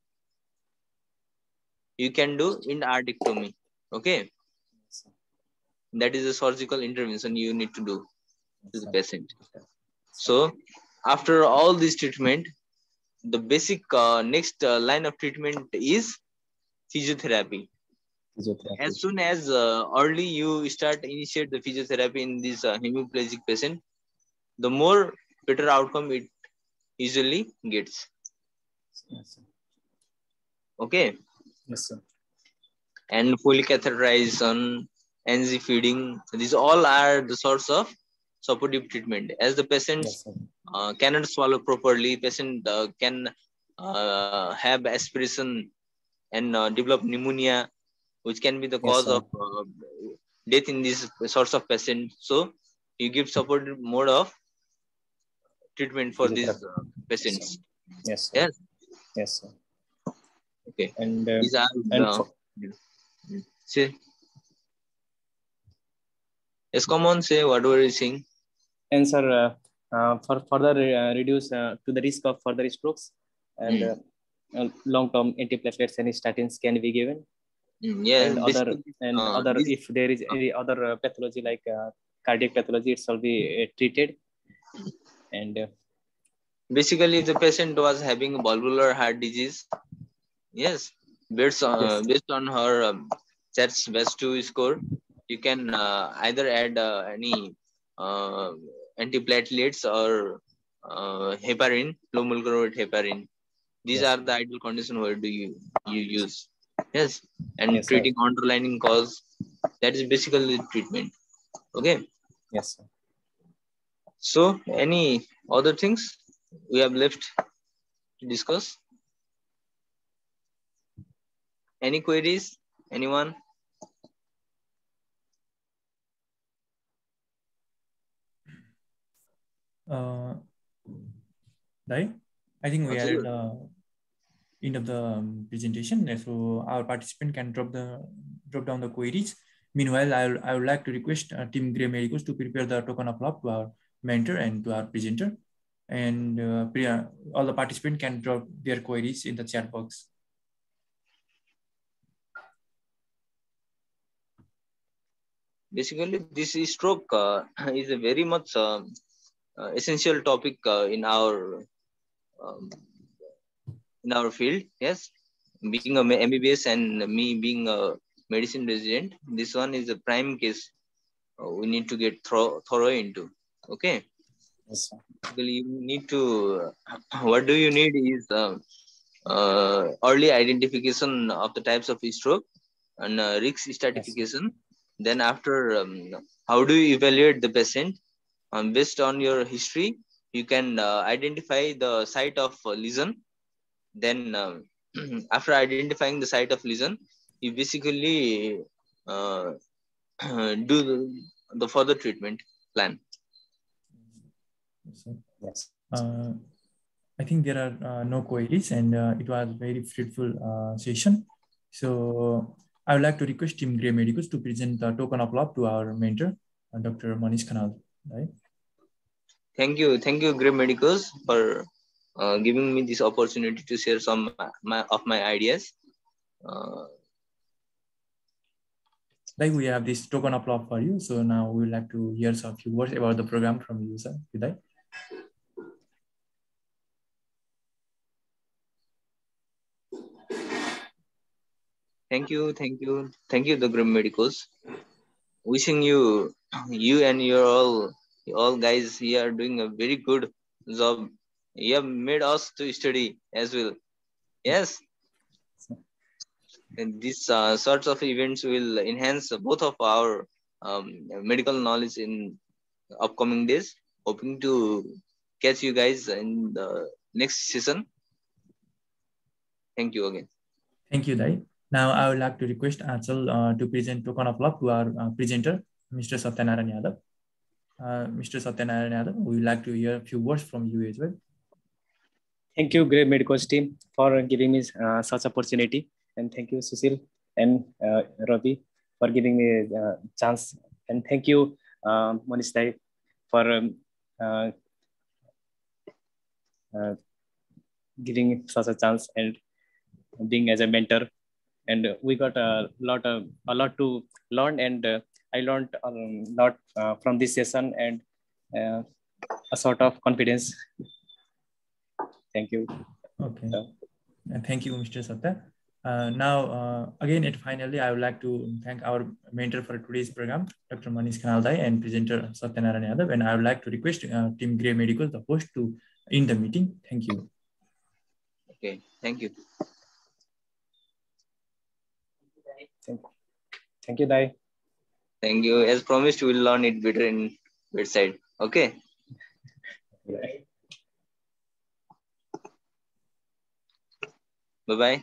E: you can do endarterectomy. Okay,
D: Yes, sir.
E: that is a surgical intervention you need to do to
D: Yes,
E: the
D: sir.
E: patient.
D: Sir.
E: So after all this treatment, the basic next line of treatment is physiotherapy.
D: Physiotherapy.
E: As soon as early you start initiate the physiotherapy in this hemiplegic patient, the more better outcome it usually gets.
D: Yes, sir.
E: Okay,
D: Yes, sir.
E: and fully catheterization, NG feeding, these all are the sorts of supportive treatment. As the patients
D: Yes, sir.
E: cannot swallow properly, patient can have aspiration and develop pneumonia, which can be the
D: Yes,
E: cause
D: sir.
E: of death in these sorts of patients. So you give supportive mode of treatment for these
D: Physiotherapy. Yes, sir.
E: patients.
D: Yes, sir.
E: Yes.
D: Yes, sir.
E: Okay.
D: And
E: These are
D: and
E: the.
D: for,
E: Say yes. Come on. Say what were you saying?
D: and sir, for further reduce to the risk of further strokes and
E: Mm.
D: long-term antiplatelets and statins can be given,
E: Yeah.
D: and
E: Basically,
D: other
E: this
D: if there is any other pathology like cardiac pathology, it shall be treated. And
E: basically if the patient was having valvular heart disease. Yes.
D: yes,
E: Based on her CHATS best 2 score, you can either add any uh, antiplatelets or heparin, low molecular weight heparin. These
D: yes,
E: are the ideal condition where do you use. Yes, and
D: yes, sir.
E: treating underlying cause. That is basically treatment. Okay.
D: Yes, sir.
E: So any other things we have left to discuss? Any queries? Anyone?
C: Right? I think we are at
E: Absolutely.
C: the end of the presentation. So our participant can drop down the queries. Meanwhile, I would like to request Team Grey Medicos to prepare the token of love to our mentor and to our presenter. And all the participants can drop their queries in the chat box.
E: Basically, this stroke is a very much essential topic um, in our field. Yes, being a MBBS and me being a medicine resident, this one is a prime case we need to get thorough into. Okay,
D: Yes, sir.
E: basically you need to. What do you need is early identification of the types of stroke and risk
D: Yes, sir.
E: stratification. Then after, how do you evaluate the patient? Based on your history, you can identify the site of lesion. Then after identifying the site of lesion, you basically uh, do the further treatment plan.
D: Yes.
C: I think there are no queries, and it was a very fruitful session. So I would like to request Team Grey Medicals to present the token of love to our mentor, Dr. Manish Khanal. Right?
E: Thank you, Grey Medicals, for giving me this opportunity to share some of my ideas.
C: Like, we have this token of love for you. So now we would like to hear some few words about the program from you, sir. Vidai.
E: Thank you, the Grey Medicals. Wishing you and your all guys here are doing a very good job. You have made us to study as well. Yes. And these sorts of events will enhance both of our medical knowledge in upcoming days. Hoping to catch you guys in the next session. Thank you again.
C: Thank you, Dai. Now I would like to request Achal to present token of love to our presenter, Mr. Satyanaran Yadav. Mr. Satyanaran Yadav, we would like to hear a few words from you as well.
D: Thank you, Grey Medicals team, for giving me such opportunity. And thank you, Susil and Ravi, for giving me a chance. And thank you, Manish Dai, for giving such a chance and being as a mentor. And we got a lot to learn, and I learned a lot from this session, and a sort of confidence. Thank you.
C: Okay. Thank you, Mr. Satya. Now, again, finally, I would like to thank our mentor for today's program, Dr. Manish Khanal, and presenter Satyanaran Yadav. And I would like to request Team Grey Medical, the host, to end the meeting. Thank you.
E: Okay. Thank you.
D: Thank you, Dai.
E: Thank you. As promised, we'll learn it better in bedside. Okay.
D: Yeah.
E: Bye-bye.